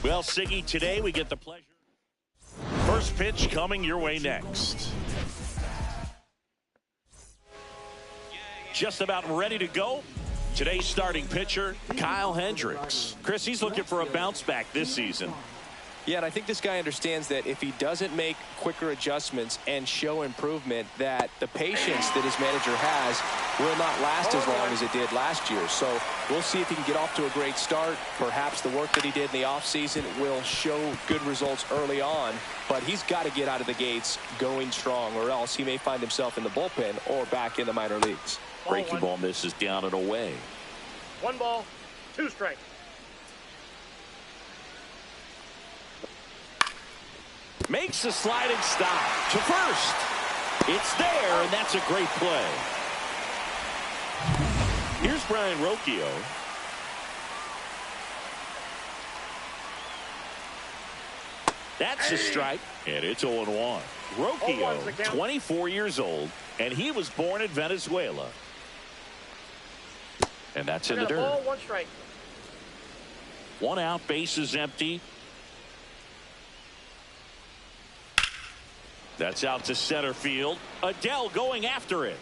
Well, Siggy, today we get the pleasure. First pitch coming your way next. Just about ready to go. Today's starting pitcher, Kyle Hendricks. Chris, he's looking for a bounce back this season. Yeah, and I think this guy understands that if he doesn't make quicker adjustments and show improvement, that the patience that his manager has will not last as long as it did last year. So we'll see if he can get off to a great start. Perhaps the work that he did in the offseason will show good results early on, but he's got to get out of the gates going strong, or else he may find himself in the bullpen or back in the minor leagues. Breaking ball misses down and away. 1 ball, 2 strikes. Makes a sliding stop to first. It's there, and that's a great play. Here's Brian Rocchio. That's a strike, and it's 0-1. Rocchio, 24 years old, and he was born in Venezuela. And that's in the dirt. Ball, 1 strike. 1 out, bases empty. That's out to center field. Adele going after it.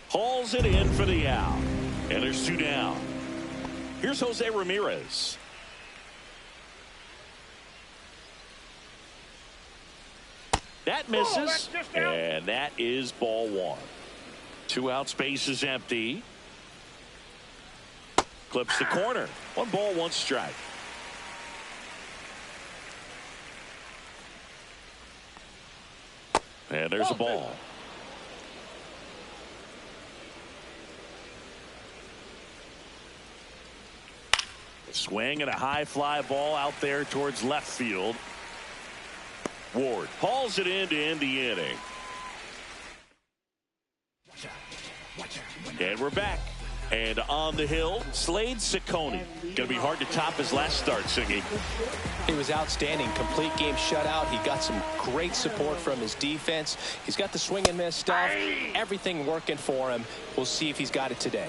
Hauls it in for the out. And there's 2 down. Here's Jose Ramirez. That misses. And that is ball 1. 2 outs, bases empty. Clips the corner. 1 ball, 1 strike. And there's a ball. Swing and a high fly ball out there towards left field. Ward hauls it in to end the inning. And we're back. And on the hill, Slade Ciccone. Going to be hard to top his last start, Siggy. He was outstanding. Complete game shutout. He got some great support from his defense. He's got the swing and miss stuff. Everything working for him. We'll see if he's got it today.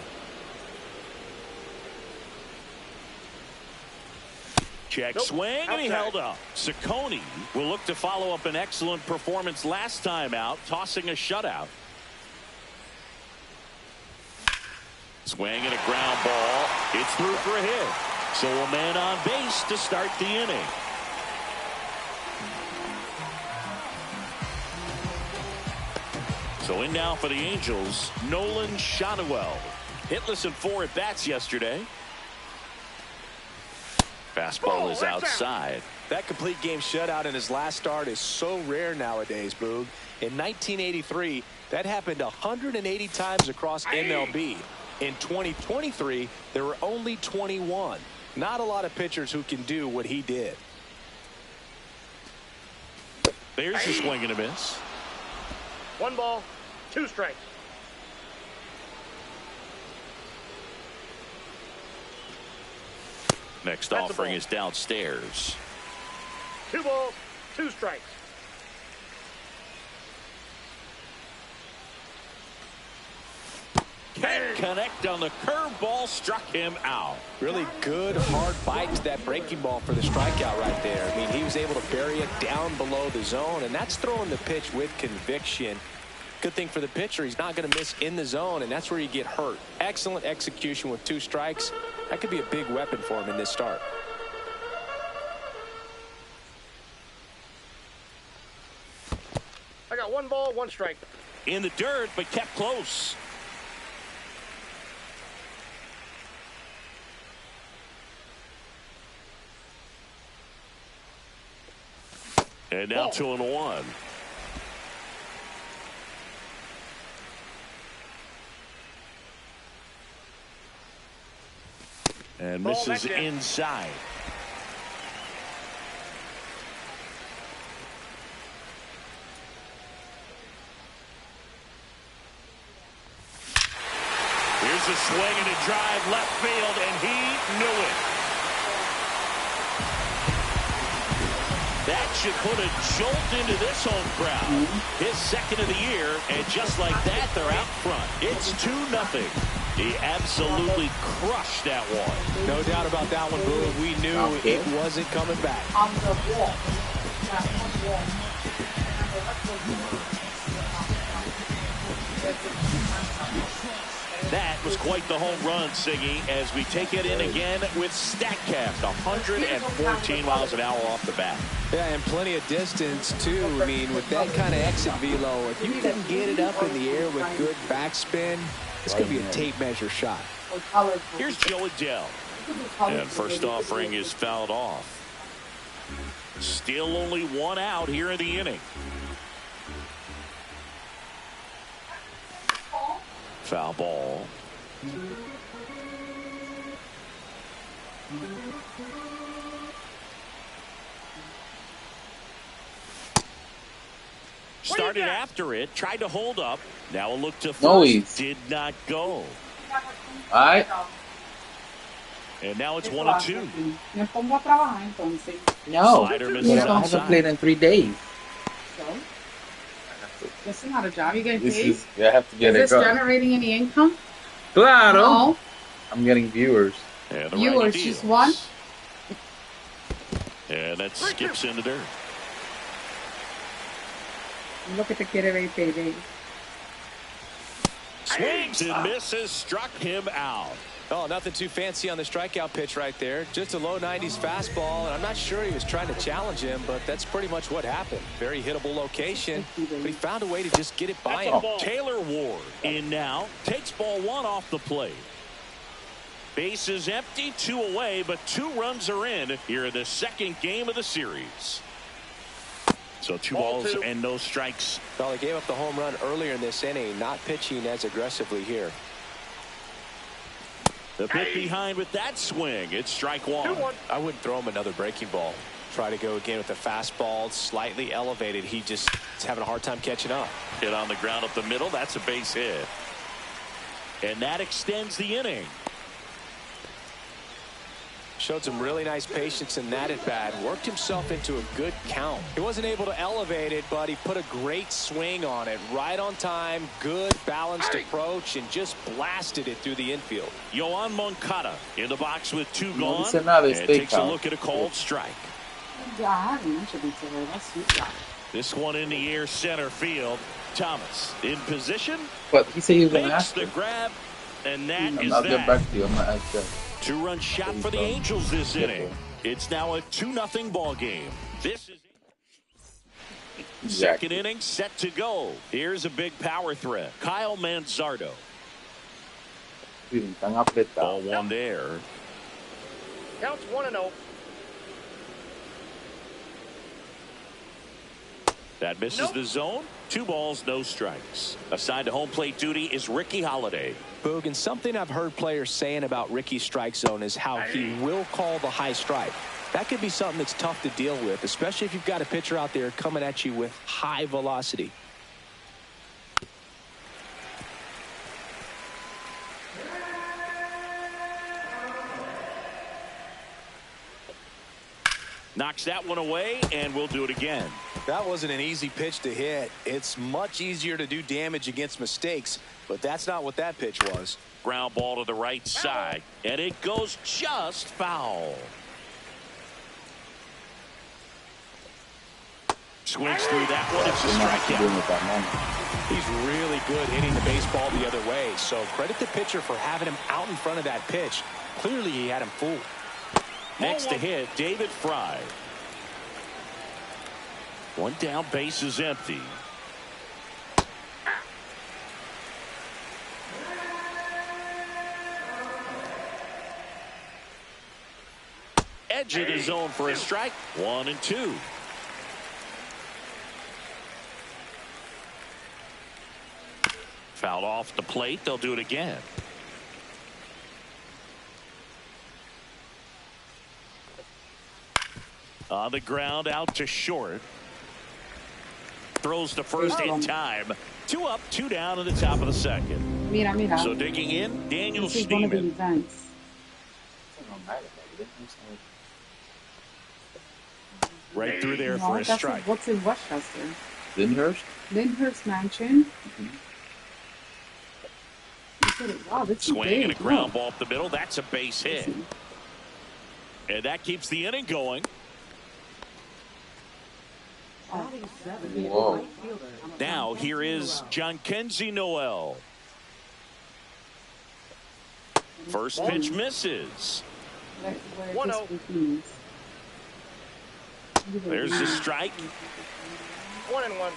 Check swing, and he held up. Ciccone will look to follow up an excellent performance last time out, tossing a shutout. Swing and a ground ball. It's through for a hit. So a man on base to start the inning. So in now for the Angels, Nolan Shotwell. Hitless in 4 at-bats yesterday. Fastball is outside. That complete game shutout in his last start is so rare nowadays, Boog. In 1983, that happened 180 times across MLB. In 2023, there were only 21. Not a lot of pitchers who can do what he did. There's the swing and a miss. 1 ball, 2 strikes. Next offering is downstairs. 2 balls, 2 strikes. Can't connect on the curveball, struck him out. Really good hard bite to that breaking ball for the strikeout right there. I mean, he was able to bury it down below the zone, and that's throwing the pitch with conviction. Good thing for the pitcher, he's not going to miss in the zone, and that's where you get hurt. Excellent execution with 2 strikes. That could be a big weapon for him in this start. I got 1 ball, 1 strike. In the dirt, but kept close. And now 2-1. And misses inside. Here's a swing and a drive left field, and he knew it. That should put a jolt into this home crowd. His second of the year, and just like that, they're out front. It's 2-0. He absolutely crushed that one. No doubt about that one, Boog. We knew it wasn't coming back. That was quite the home run, Siggy, as we take it in again with StatCast. 114 miles an hour off the bat. Yeah, and plenty of distance, too. I mean, with that kind of exit velo, if you can get it up in the air with good backspin, it's going to be a tape measure shot. Here's Joe Adele. And first offering is fouled off. Still only one out here in the inning. Foul ball. Started after it, tried to hold up. Now a look to first, did not go. All right. And now it's 1-2. No, Slider I misses haven't outside. played in 3 days. This is not a job. You getting paid? I have to get Is it this going. generating any income? Claro. No. I'm getting viewers. And the Viewers, righty just deals. one? And that skips into dirt. Look at the kid at baby. Swings and misses, struck him out. Oh, nothing too fancy on the strikeout pitch right there. Just a low 90s fastball, and I'm not sure he was trying to challenge him, but that's pretty much what happened. Very hittable location, but he found a way to just get it by him. Taylor Ward in now, takes ball one off the plate. Base is empty, 2 away, but 2 runs are in here in the second game of the series. So 2 balls and no strikes. Well, they gave up the home run earlier in this inning, not pitching as aggressively here. The pick behind with that swing. It's strike one. I wouldn't throw him another breaking ball. Try to go again with the fastball, slightly elevated. He just is having a hard time catching up. Hit on the ground up the middle. That's a base hit. And that extends the inning. Showed some really nice patience in that at bat. Worked himself into a good count. He wasn't able to elevate it, but he put a great swing on it. Right on time, good balanced approach, and just blasted it through the infield. Yohan Moncada in the box with 2 gone. dice nada, And stay takes a calm. look at a called strike. I haven't mentioned it to her. That's sweet job. This one in the air center field. Thomas in position. But he said he was going to Makes ask the me. grab. And that is I'll get that. back to you. I'm going to ask that. 2-run shot for the Angels this inning. It's now a 2-0 ball game. This is second inning set to go. Here's a big power threat. Kyle Manzardo. Ball one there. Counts 1-0. That misses the zone. 2 balls, no strikes. Assigned to home plate duty is Ricky Halotv. Boog, and something I've heard players saying about Ricky's strike zone is how he will call the high strike. That could be something that's tough to deal with, especially if you've got a pitcher out there coming at you with high velocity. Knocks that one away, and we'll do it again. That wasn't an easy pitch to hit. It's much easier to do damage against mistakes, but that's not what that pitch was. Ground ball to the right side, and it goes just foul. Swings through that one. It's a strikeout. He's really good hitting the baseball the other way, so credit the pitcher for having him out in front of that pitch. Clearly, he had him fooled. Next to hit, David Fry. One down, base is empty. Edge of the zone for a strike. 1-2. Fouled off the plate. They'll do it again. On the ground, out to short. Throws to first in time. 2 up, 2 down in the top of the second. Mira, mira. So digging in, Daniel This is one of the Steeman. events. Right through there No, for a that's strike. what's in Westchester? Lyndhurst? Lyndhurst Mansion. This Wow, this is Swing and a big. ground Look. ball up the middle. That's a base hit. And that keeps the inning going. Whoa. Now here is Jhonkensy Noel. First pitch misses. 1-0. There's the strike. 1-1.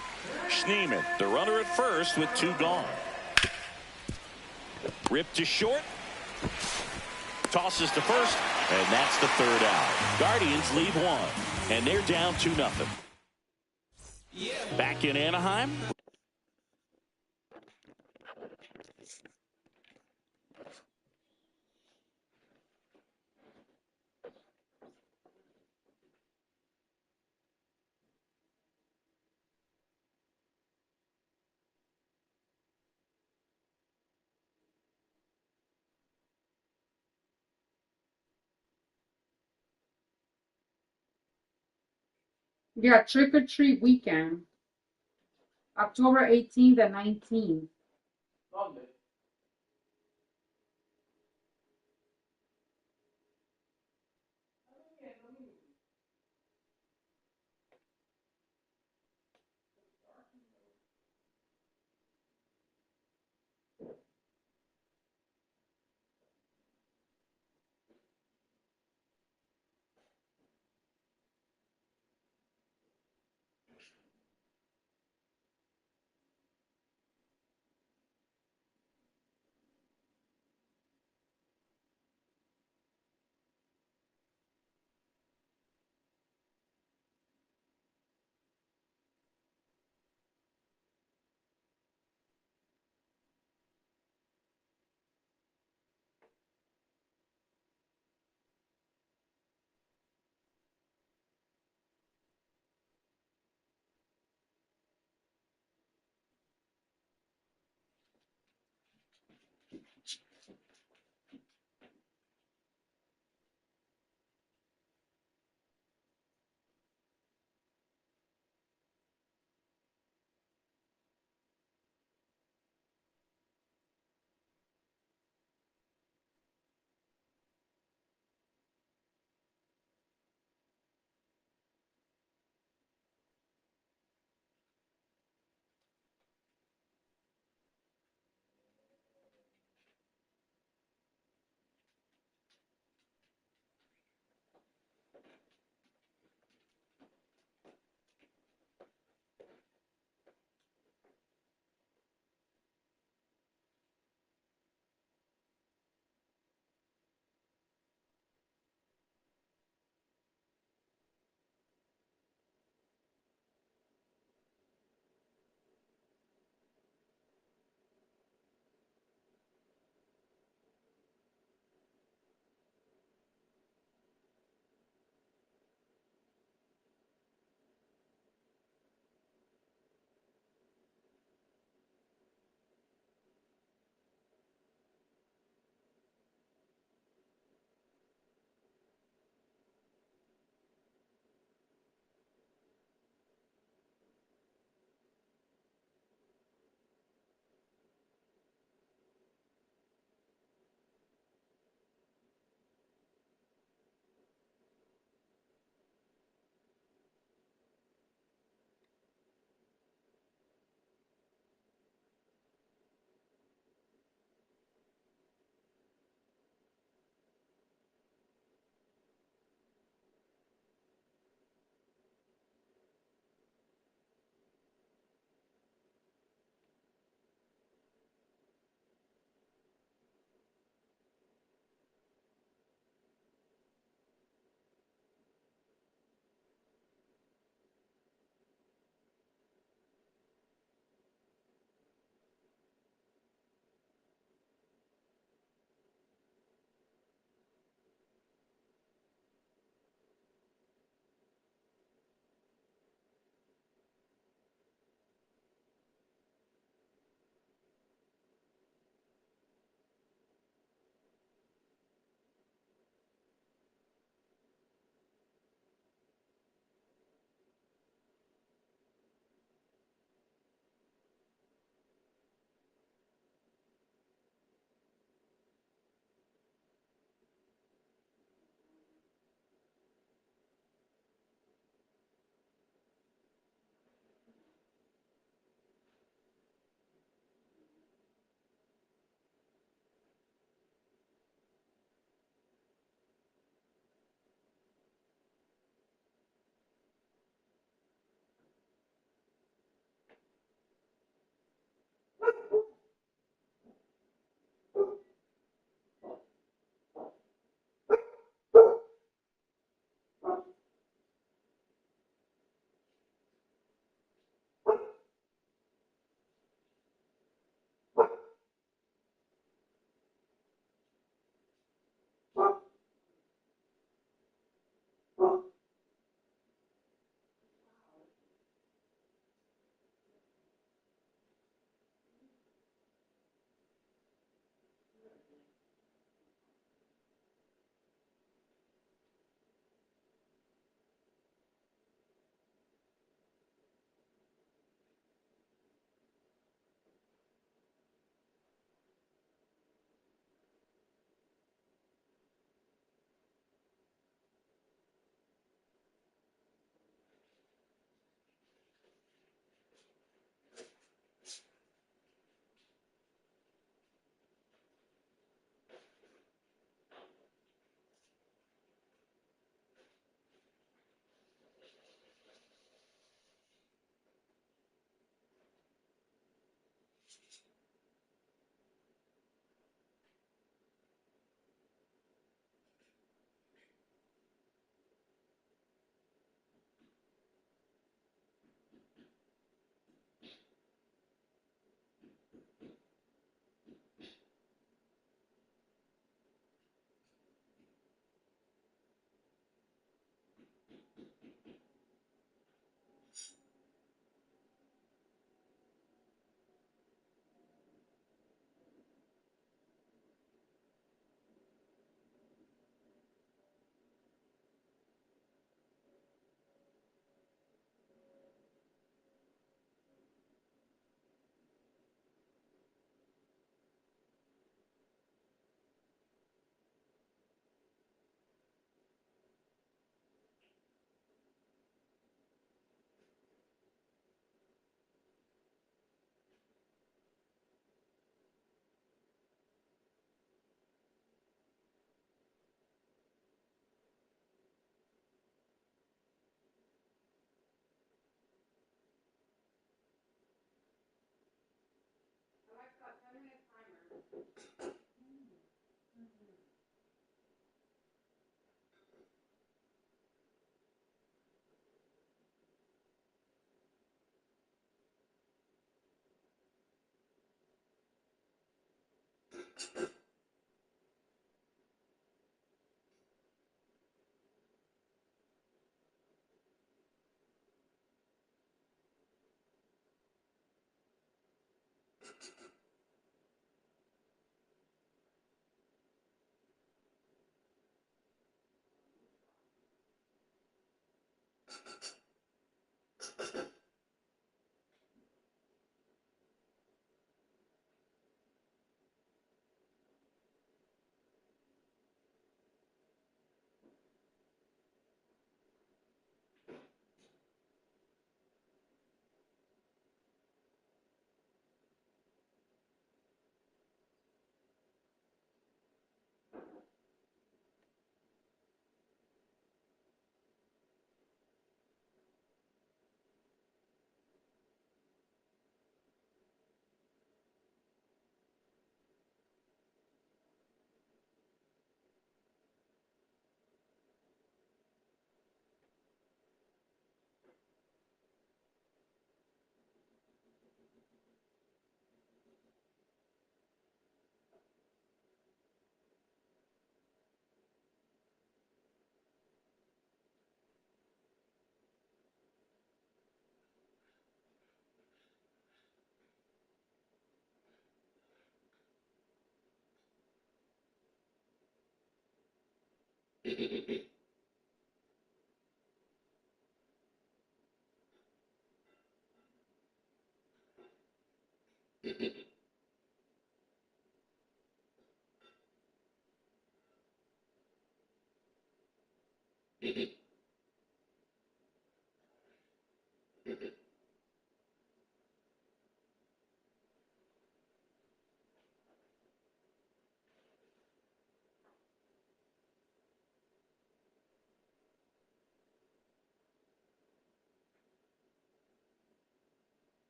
Schneemann, the runner at first with 2 gone. Ripped to short. Tosses to first, and that's the 3rd out. Guardians leave 1, and they're down 2-0. Back in Anaheim. Yeah, trick or treat weekend. October 18th and 19th.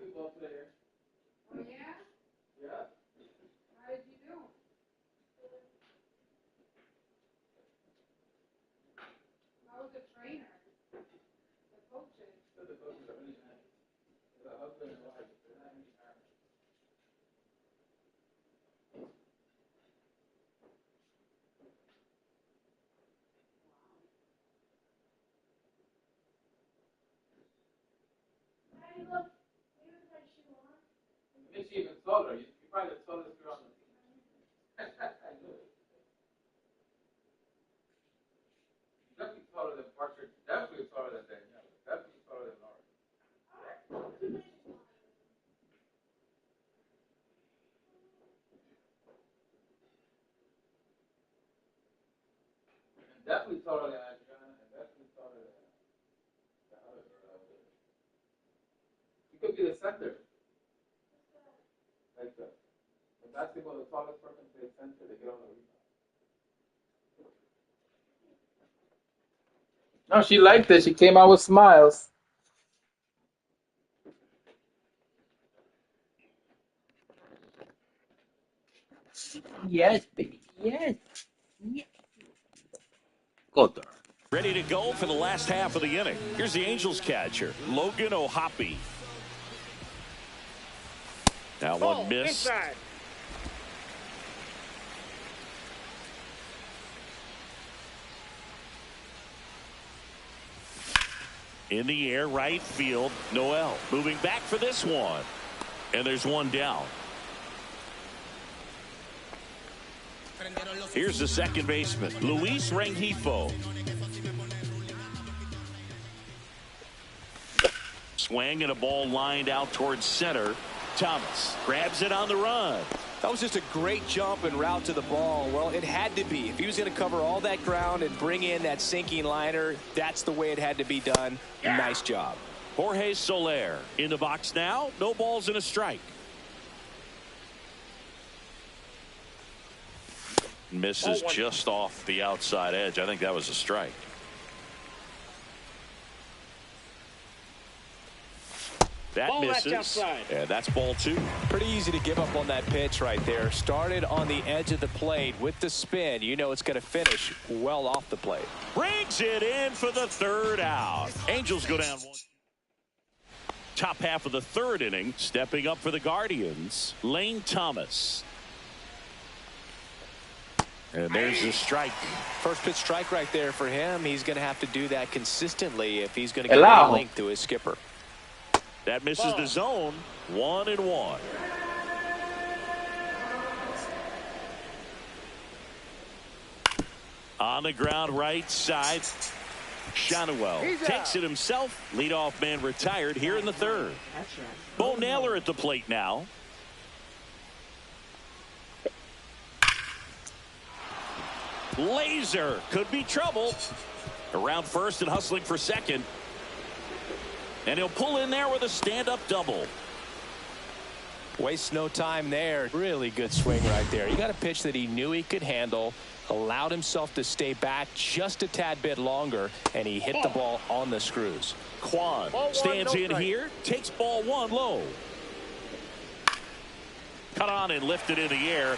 basketball player. Oh, yeah? Yeah. How did you do? How was the trainer? The coaches? So the coaches are really nice. The husband and wife, they're not really married. It makes you even taller. You're probably the tallest girl on the team. I know it. Definitely taller than Parker. Definitely taller than Danielle. Definitely taller than Laura. And definitely taller than Adriana. And definitely taller than the other girl out there. You could be the center. Like the basketball, the tallest person plays center. They get all the rebounds. No, she liked it. She came out with smiles. Yes, baby. Yes. Yes. Good girl. Ready to go for the last half of the inning. Here's the Angels catcher, Logan O'Hoppe. Now one missed. Inside. In the air, right field, Noel moving back for this one. And there's one down. Here's the second baseman, Luis Rengifo. Swing and a ball lined out towards center. Thomas grabs it on the run. That was just a great jump and route to the ball. Well, it had to be. If he was going to cover all that ground and bring in that sinking liner, that's the way it had to be done. Yeah. Nice job. Jorge Soler in the box now. No balls and a strike. Misses just off the outside edge. I think that was a strike. That misses. And that's ball two. Pretty easy to give up on that pitch right there. Started on the edge of the plate with the spin. You know it's going to finish well off the plate. Brings it in for the third out. Angels go down one. Top half of the third inning. Stepping up for the Guardians, Lane Thomas. And there's the strike. First pitch strike right there for him. He's going to have to do that consistently if he's going to get a link to his skipper. That misses the zone. 1-1. On the ground right side, Shanuel takes it himself. Leadoff man retired here in the third. Bo Naylor at the plate now. Laser could be trouble. Around first and hustling for second. And he'll pull in there with a stand-up double. Wastes no time there. Really good swing right there. You got a pitch that he knew he could handle. Allowed himself to stay back just a tad bit longer. And he hit the ball on the screws. Kwan stands in here. Takes ball one low. Cut on and lifted in the air.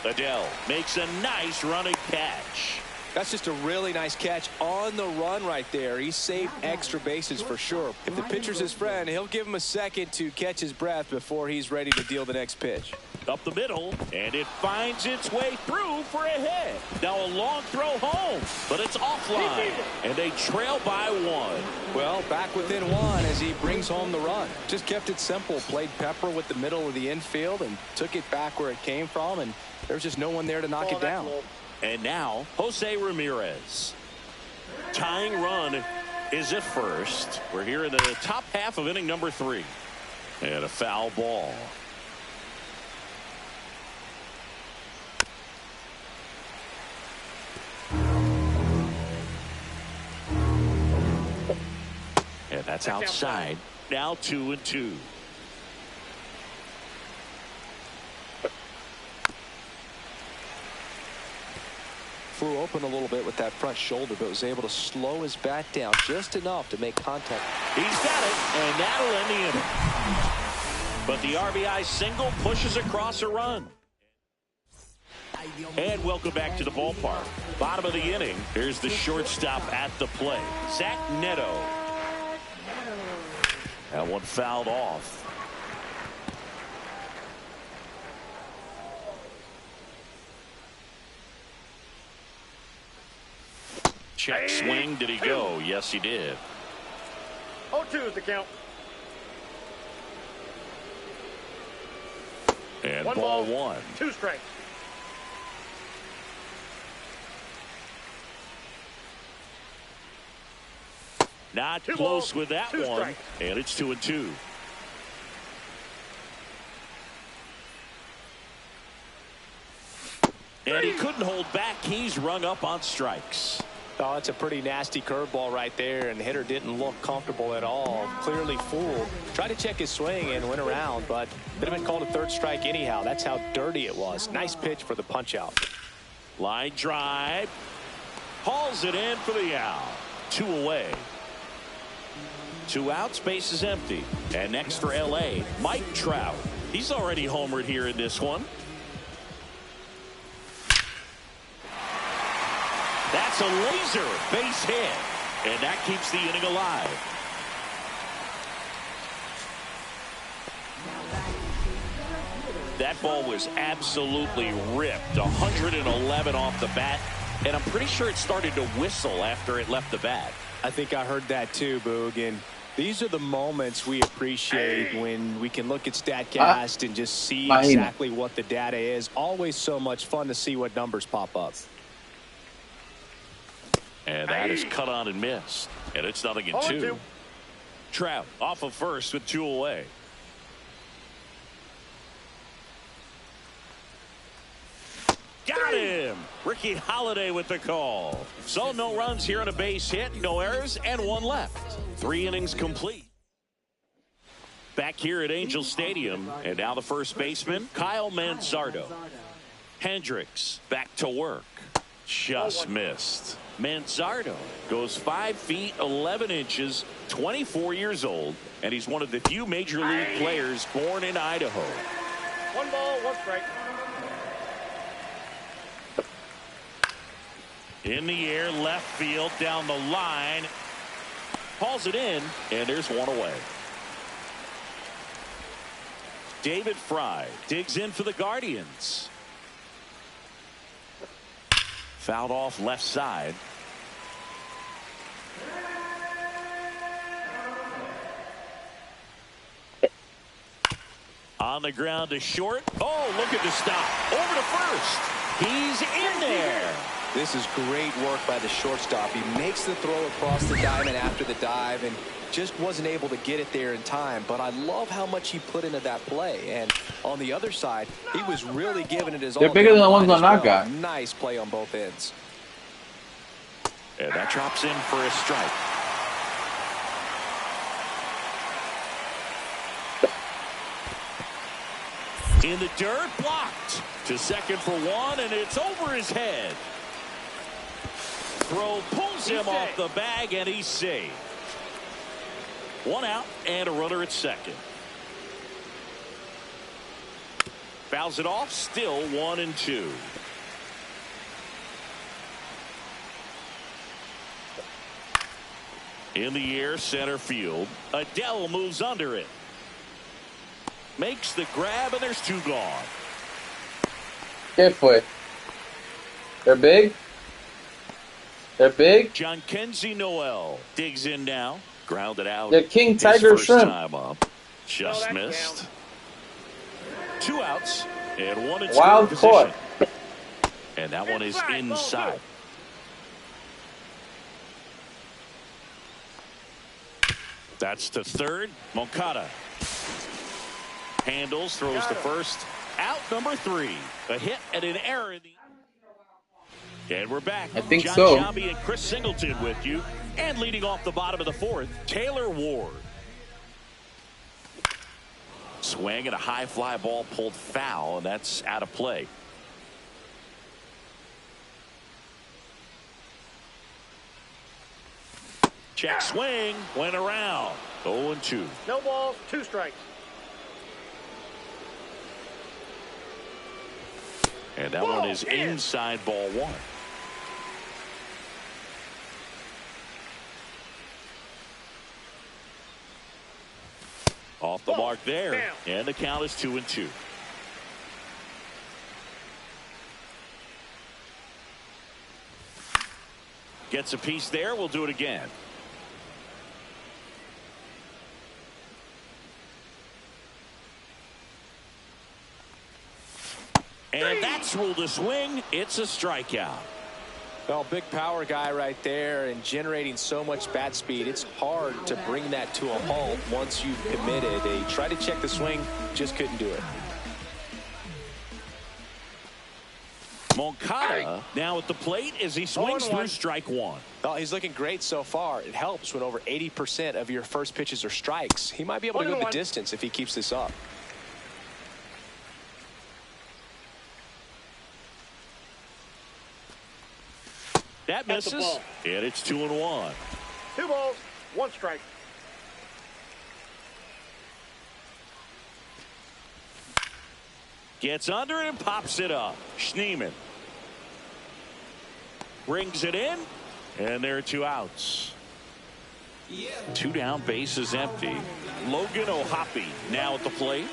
Adele makes a nice running catch. That's just a really nice catch on the run right there. He saved extra bases for sure. If the pitcher's his friend, he'll give him a second to catch his breath before he's ready to deal the next pitch. Up the middle, and it finds its way through for a hit. Now a long throw home, but it's offline, and they trail by one. Well, back within one as he brings home the run. Just kept it simple. Played pepper with the middle of the infield and took it back where it came from, and there's just no one there to knock it down. And now, Jose Ramirez. Tying run is at first. We're here in the top half of inning number 3. And a foul ball. And that's outside. Now 2-2. flew open a little bit with that front shoulder, but was able to slow his bat down just enough to make contact. He's got it, and that'll end the inning. But the RBI single pushes across a run. And welcome back to the ballpark. Bottom of the inning. Here's the shortstop at the plate, Zach Neto. That one fouled off. Check swing. Did he go? Yes, he did. 0-2 is the count. And One ball ball, one. 2 strikes. Not Two close balls, with that 2 one. strikes. And it's 2-2. And he couldn't hold back. He's rung up on strikes. Oh, it's a pretty nasty curveball right there, and the hitter didn't look comfortable at all. Clearly fooled. Tried to check his swing and went around, but could have been called a third strike anyhow. That's how dirty it was. Nice pitch for the punch out. Line drive. Hauls it in for the out. 2 away. 2 outs, base is empty. And next for LA, Mike Trout. He's already homered here in this one. That's a laser base hit, and that keeps the inning alive. That ball was absolutely ripped. 111 off the bat, and I'm pretty sure it started to whistle after it left the bat. I think I heard that too, Boog. And these are the moments we appreciate when we can look at StatCast and just see exactly what the data is. Always so much fun to see what numbers pop up. And that is cut on and missed. And it's 0-2. Trout off of first with 2 away. Got him. Ricky Halotv with the call. So no runs here on a base hit, no errors, and 1 left. 3 innings complete. Back here at Angel Stadium, and now the first baseman, Kyle Manzardo. Hendricks back to work. Just missed. Manzardo goes 5 feet 11 inches, 24 years old, and he's one of the few major league players born in Idaho. 1 ball, 1 strike. In the air, left field, down the line. Hauls it in, and there's 1 away. David Fry digs in for the Guardians. Fouled off left side. On the ground to short. Oh, look at the stop. Over to first. He's in there. This is great work by the shortstop. He makes the throw across the diamond after the dive and just wasn't able to get it there in time. But I love how much he put into that play. And on the other side, he was really giving it his all. They're bigger than the ones on that guy. Nice play on both ends. And that drops in for a strike. In the dirt, blocked. To second for 1, and it's over his head. Throw pulls him off the bag, and he's safe. 1 out and a runner at second. Fouls it off, still 1-2. In the air, center field. Adele moves under it. Makes the grab, and there's 2 gone. ¿Qué fue? They're big? They're big? John Kenzie Noel digs in now. Grounded out. They're king his tiger first shrimp. time up. Just missed. 2 outs and 1 in Wild scoring caught. position. And that one is inside. That's to third. Moncada handles, throws to first. Out number 3. A hit and an error in the. And we're back. I think John so. Sciambi and Chris Singleton with you. And leading off the bottom of the 4th, Taylor Ward. Swing and a high fly ball pulled foul, and that's out of play. Check swing. Went around. 0-2. No balls, 2 strikes. And that one is inside ball 1. Off the mark there. And the count is 2-2. Gets a piece there. We'll do it again. And that's ruled a swing. It's a strikeout. Well, big power guy right there and generating so much bat speed. It's hard to bring that to a halt once you've committed. They tried to check the swing, just couldn't do it. Moncada now at the plate as he swings through strike 1. Well, he's looking great so far. It helps when over 80% of your first pitches are strikes. He might be able to go the distance if he keeps this up. That misses, and it's 2-1. 2 balls, 1 strike. Gets under it and pops it up. Schneemann brings it in, and there are 2 outs. 2 down, bases empty. Logan O'Hoppe now at the plate.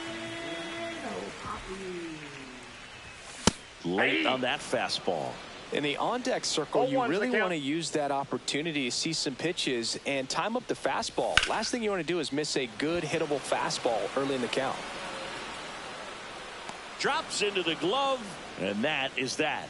Late on that fastball. In the on-deck circle, you really want to use that opportunity to see some pitches and time up the fastball. Last thing you want to do is miss a good hittable fastball early in the count. Drops into the glove, and that is that.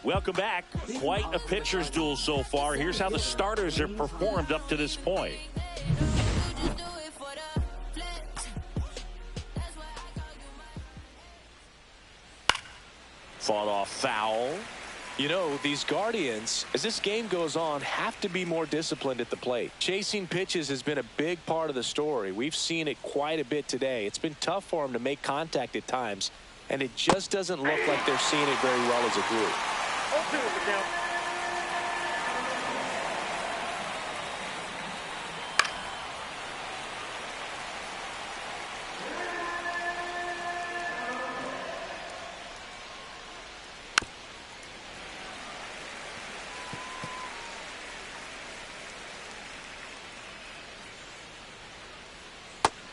Welcome back. Quite a pitcher's duel so far. Here's how the starters have performed up to this point. Fought off foul. You know, these Guardians, as this game goes on, have to be more disciplined at the plate. Chasing pitches has been a big part of the story. We've seen it quite a bit today. It's been tough for them to make contact at times, and it just doesn't look like they're seeing it very well as a group. 0-2 is the count.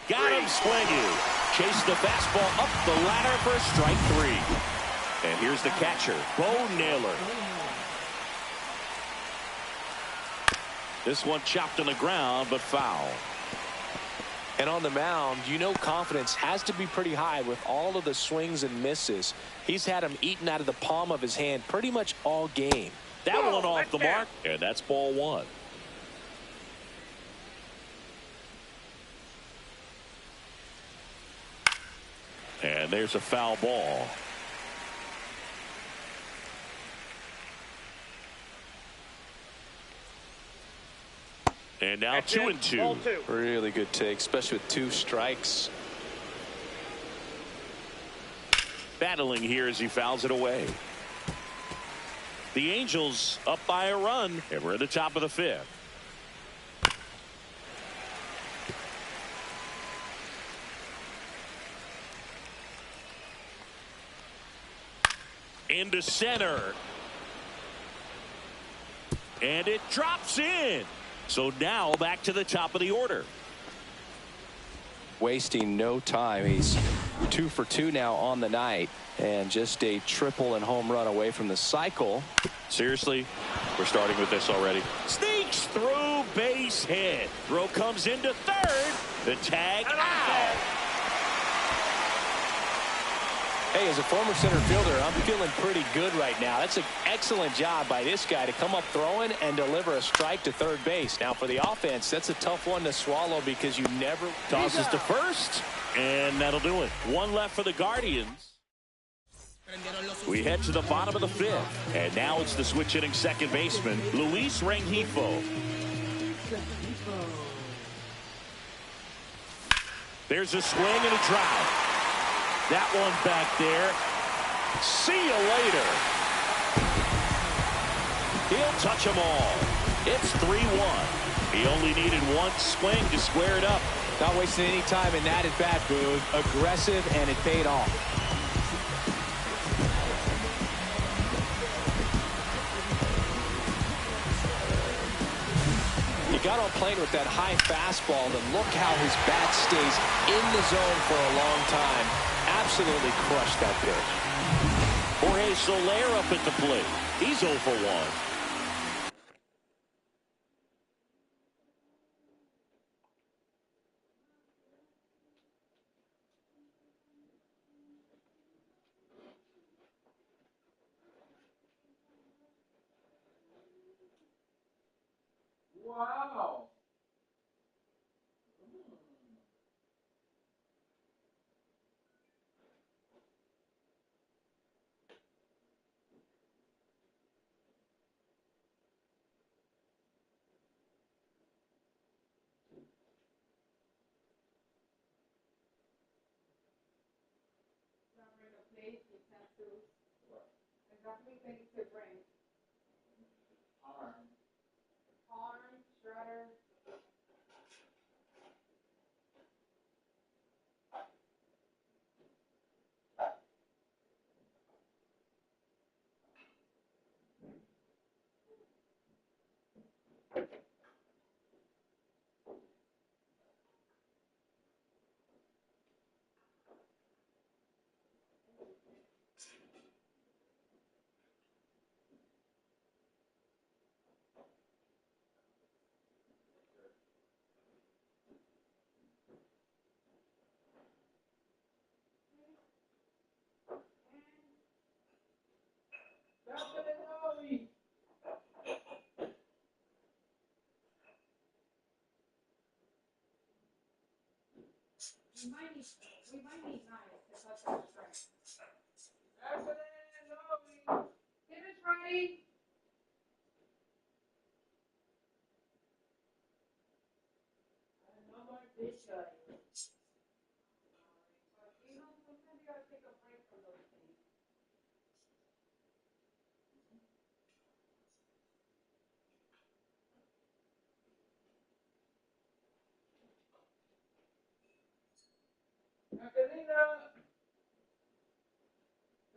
Got him swinging. Chase the fastball up the ladder for strike 3. And here's the catcher, Bo Naylor. This one chopped on the ground, but foul. And on the mound, you know confidence has to be pretty high with all of the swings and misses. He's had them eaten out of the palm of his hand pretty much all game. That one off the mark, and that's ball 1. And there's a foul ball. And now 2-2. Really good take, especially with 2 strikes. Battling here as he fouls it away. The Angels up by a run, and we're at the top of the 5th. Into center. And it drops in. So now back to the top of the order. Wasting no time. He's 2 for 2 now on the night, and just a triple and home run away from the cycle. Seriously, we're starting with this already. Sneaks through, base hit. Throw comes into third. The tag out. Hey, as a former center fielder, I'm feeling pretty good right now. That's an excellent job by this guy to come up throwing and deliver a strike to third base. Now, for the offense, that's a tough one to swallow because you never... Tosses to first, and that'll do it. 1 left for the Guardians. We head to the bottom of the 5th, and now it's the switch-hitting second baseman, Luis Rengifo. There's a swing and a drive. That one back there. See you later. He'll touch them all. It's 3-1. He only needed one swing to square it up. Not wasting any time in that at bat, Boog. Aggressive, and it paid off. He got on plane with that high fastball, and look how his bat stays in the zone for a long time. Absolutely crushed that pitch. Jorge Soler up at the plate. He's 0 for 1. Wow. Exactly things to bring. Arm. Arm, shredder. Definitely. We might need knives to cut that string. Definitely. Finish ready. This guy. You know, sometimes you gotta take a break from those things. Catalina.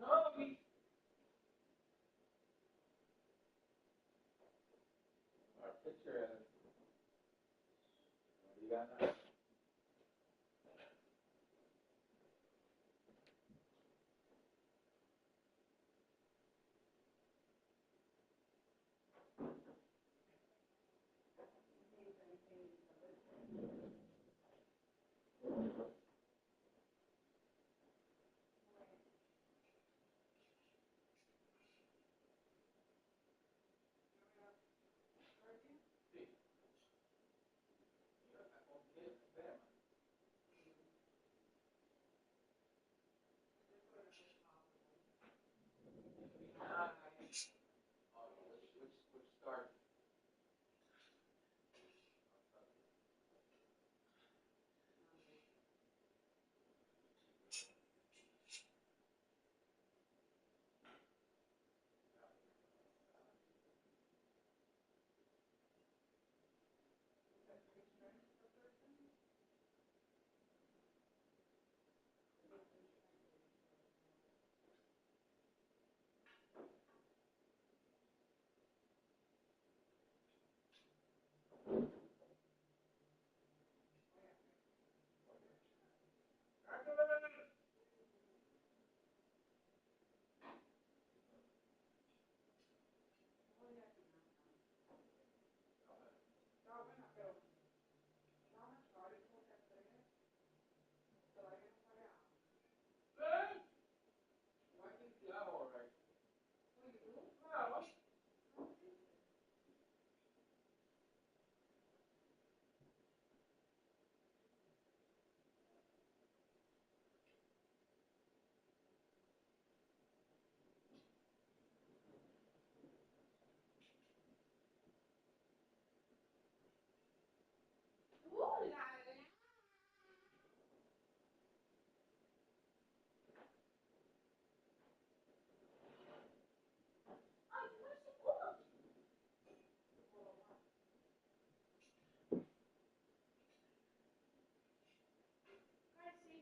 No, we. Our picture. You got that?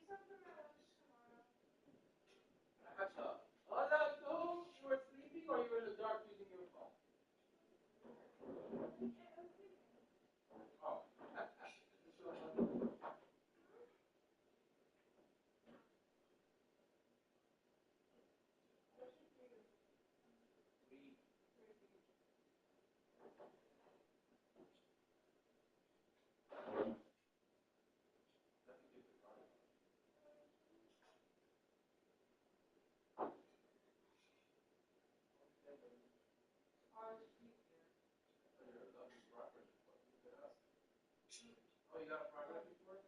Halotv, you were sleeping or you were in the dark using your phone? Oh. Oh, you got a progress report?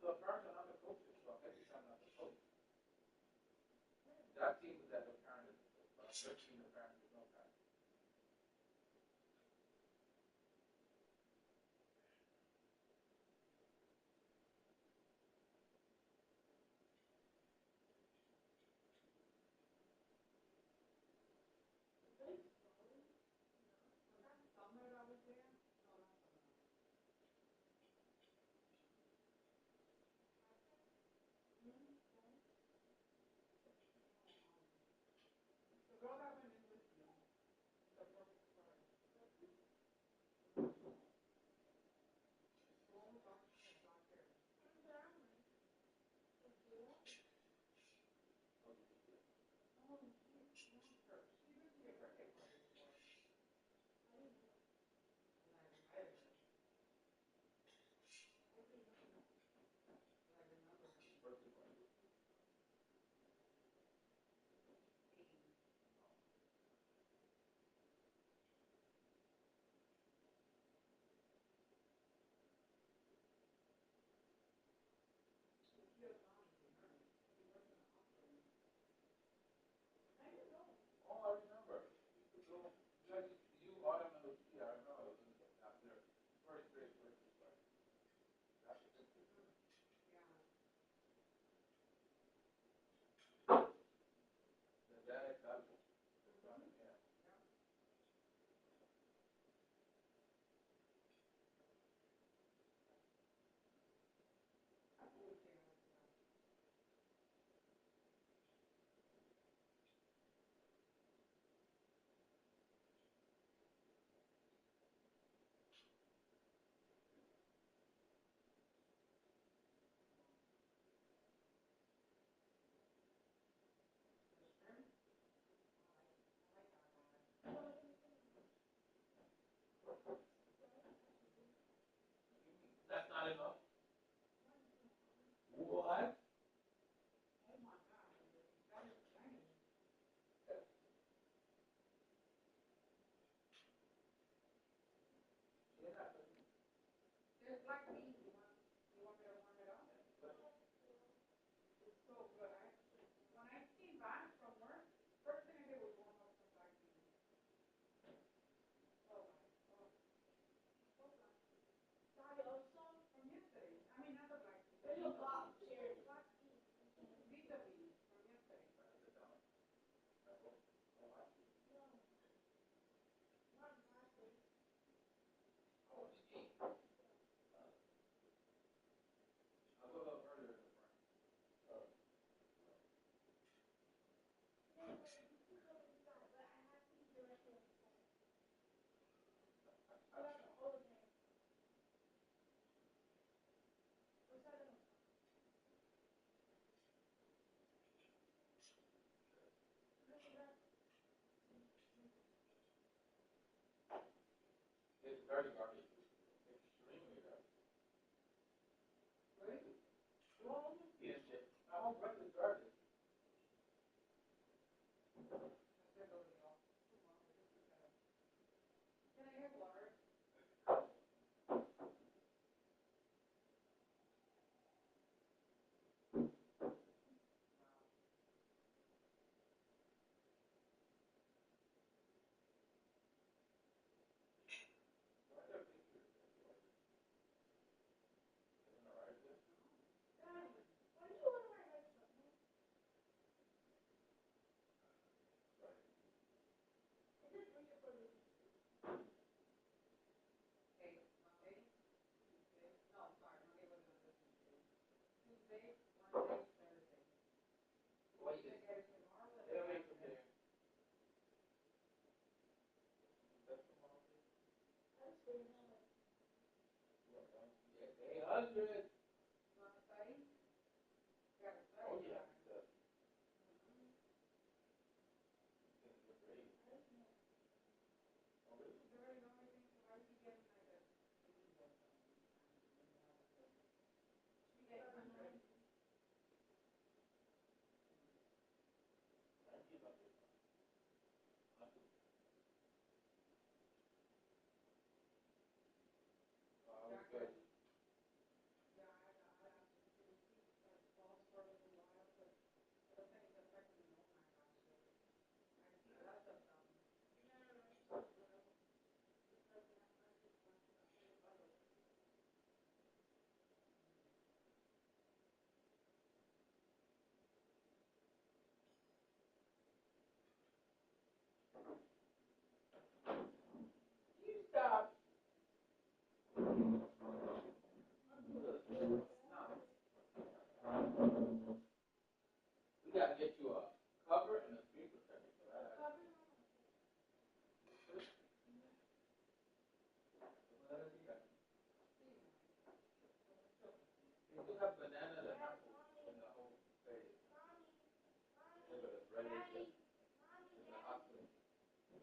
The parents are not the coaches, so maybe I'm not the coach. That team is at the parent, their team, the parent, there's no parent. Oh, I remember. So, you automatically, I remember, after first grade, after fifth grade. That is valuable. Yeah. That's not enough. What? I'll go a little further. It's very garbage. Extremely garbage. Yes, yes. I won't break the garbage. It'll make them there. Yeah, 800. Oh, yeah.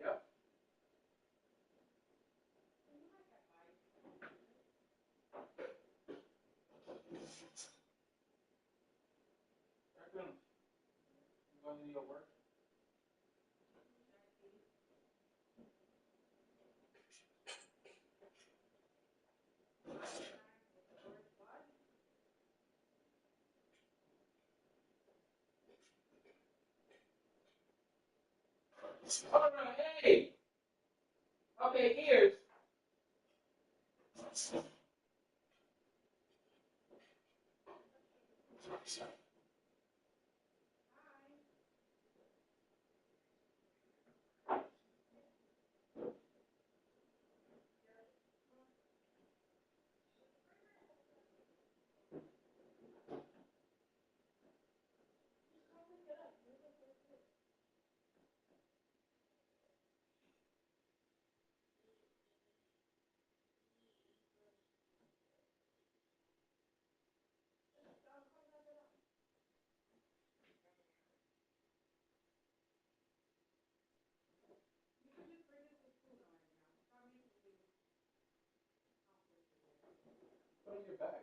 Yep. Raccoon, you going to need your work? All right, hey. Okay, ears. Put it in your bag.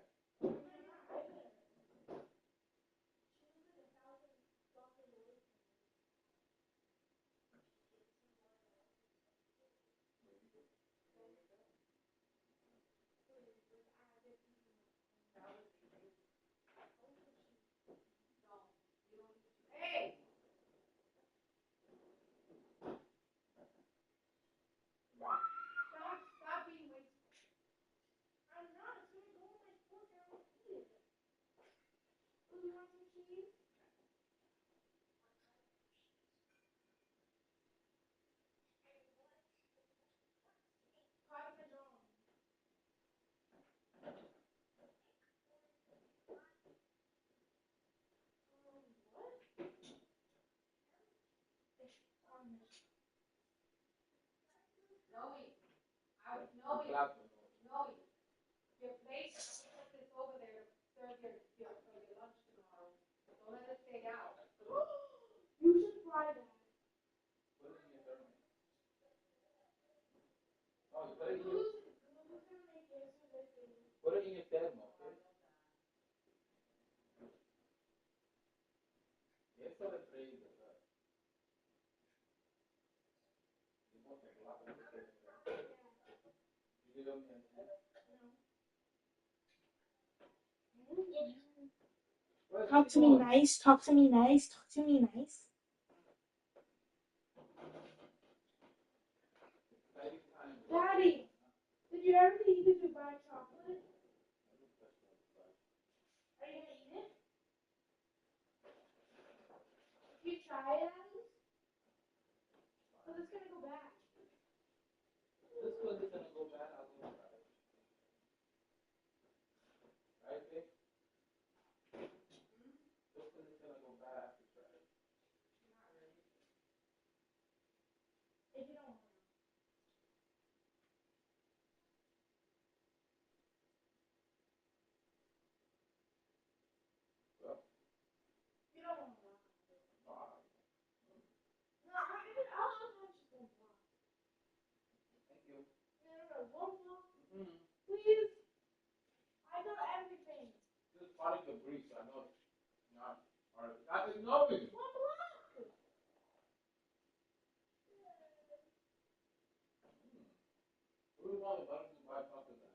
Your plate, put this over there to serve your lunch tomorrow. Don't let it stay out. You should try that. Put it in your thermos. Oh, put it in your, put it in your thermos, okay? Eso de freír, ¿verdad? Dimos que la you don't need Talk to me nice, talk to me nice, talk to me nice. Daddy, did you ever eat the Dubai chocolate? Are you gonna eat it? Did you try it at least? Because it's gonna go bad. This one is gonna go bad, I'll go try it. Right, Vic? This one is gonna go bad after you try it. If you don't want to. Well, You don't want to. wow. No, I'll have just one block. Thank you. No, one block. Mm-hmm. Please. I got everything. This is part of the breeze, I know it's not part of it. Not ignoring. One block. Who do you want to buy chocolate that?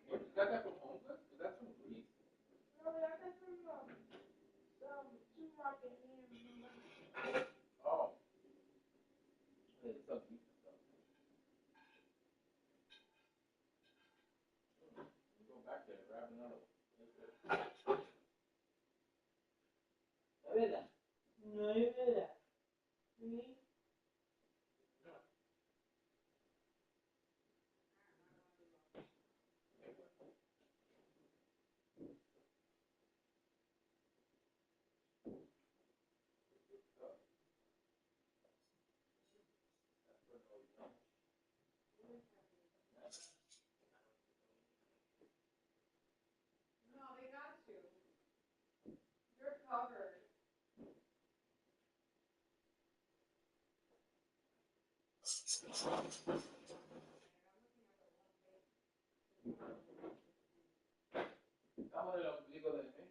Where you got that from home? Is that from Greece? No, I got that from supermarket here. Oh. It's some decent stuff. Go back there, grab another one. No, you did that. Me? Estamos en el ombligo del mismo.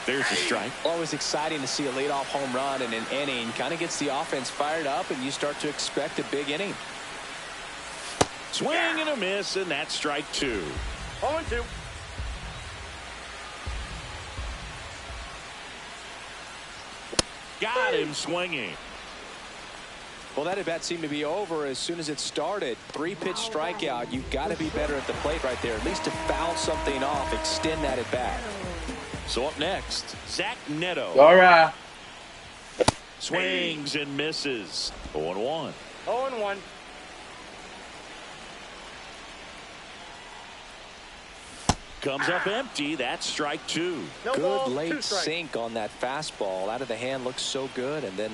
There's a strike. Always exciting to see a leadoff home run in an inning. Kind of gets the offense fired up, and you start to expect a big inning. Swing and a miss, and that's strike 2. 0-2. Got him swinging. Well, that at bat seemed to be over as soon as it started. 3-pitch strikeout. You've got to be better at the plate right there, at least to foul something off, extend that at bat. So up next, Zach Neto. All right. Swings and misses. 0-1. 0-1. Comes up empty. That's strike 2. No Good balls, 2 late strikes. sink on that fastball. Out of the hand, looks so good. And then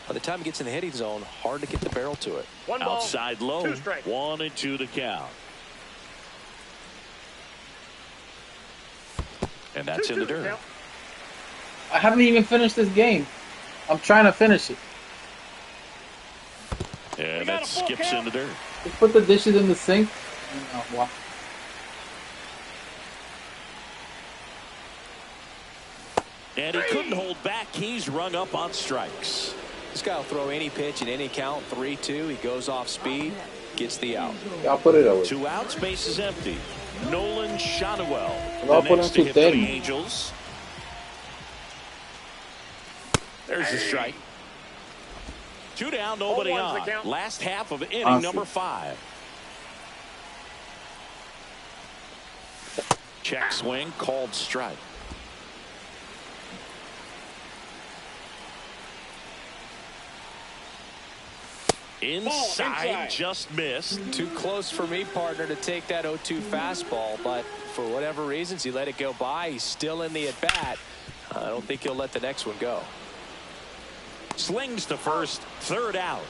by the time it gets in the hitting zone, hard to get the barrel to it. 1 ball, Outside low. 2 strikes. 1-2 to count. And that's 2-2 in the to dirt. count. I haven't even finished this game. I'm trying to finish it. And got that a full skips count. in the dirt. Just put the dishes in the sink. Wow. And he couldn't hold back. He's rung up on strikes. This guy will throw any pitch in any count. 3-2. He goes off speed, gets the out. I'll put it away. 2 outs, base is empty. Nolan Shotwell, I'll the put next him to to hit for the 30. Angels. There's the strike. 2 down, nobody 0-1's the on. count. Last half of inning Awesome. number 5. Check swing, called strike. Inside, just missed. Too close for me, partner, to take that 0-2 fastball, but for whatever reasons, he let it go by. He's still in the at-bat. I don't think he'll let the next one go. Slings to first, 3rd out.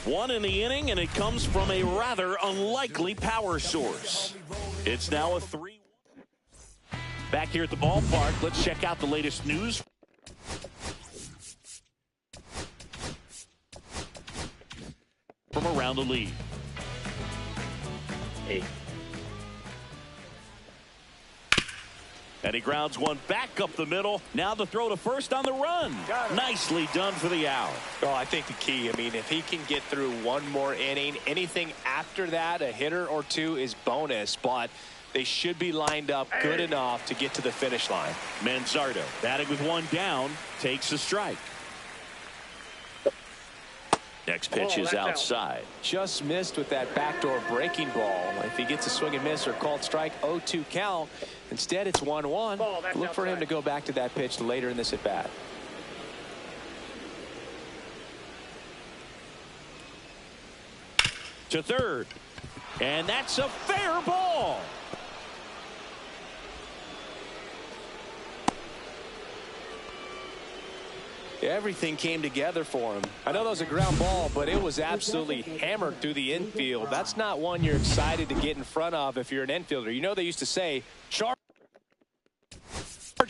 1 in the inning, and it comes from a rather unlikely power source. It's now a 3. Back here at the ballpark, let's check out the latest news from around the league. And he grounds one back up the middle. Now the throw to first on the run. Nicely done for the out. Well, I think the key, I mean, if he can get through one more inning, anything after that, a hitter or 2 is bonus, but they should be lined up good enough to get to the finish line. Manzardo batting with 1 down, takes a strike. Next pitch is that's out. outside. Just missed with that backdoor breaking ball. If he gets a swing and miss or called strike, 0-2 count. Instead, it's 1-1. Ball, that's Look for him outside. to go back to that pitch later in this at bat. To third. And that's a fair ball. Everything came together for him. I know that was a ground ball, but it was absolutely hammered through the infield. That's not one you're excited to get in front of if you're an infielder. You know they used to say, charge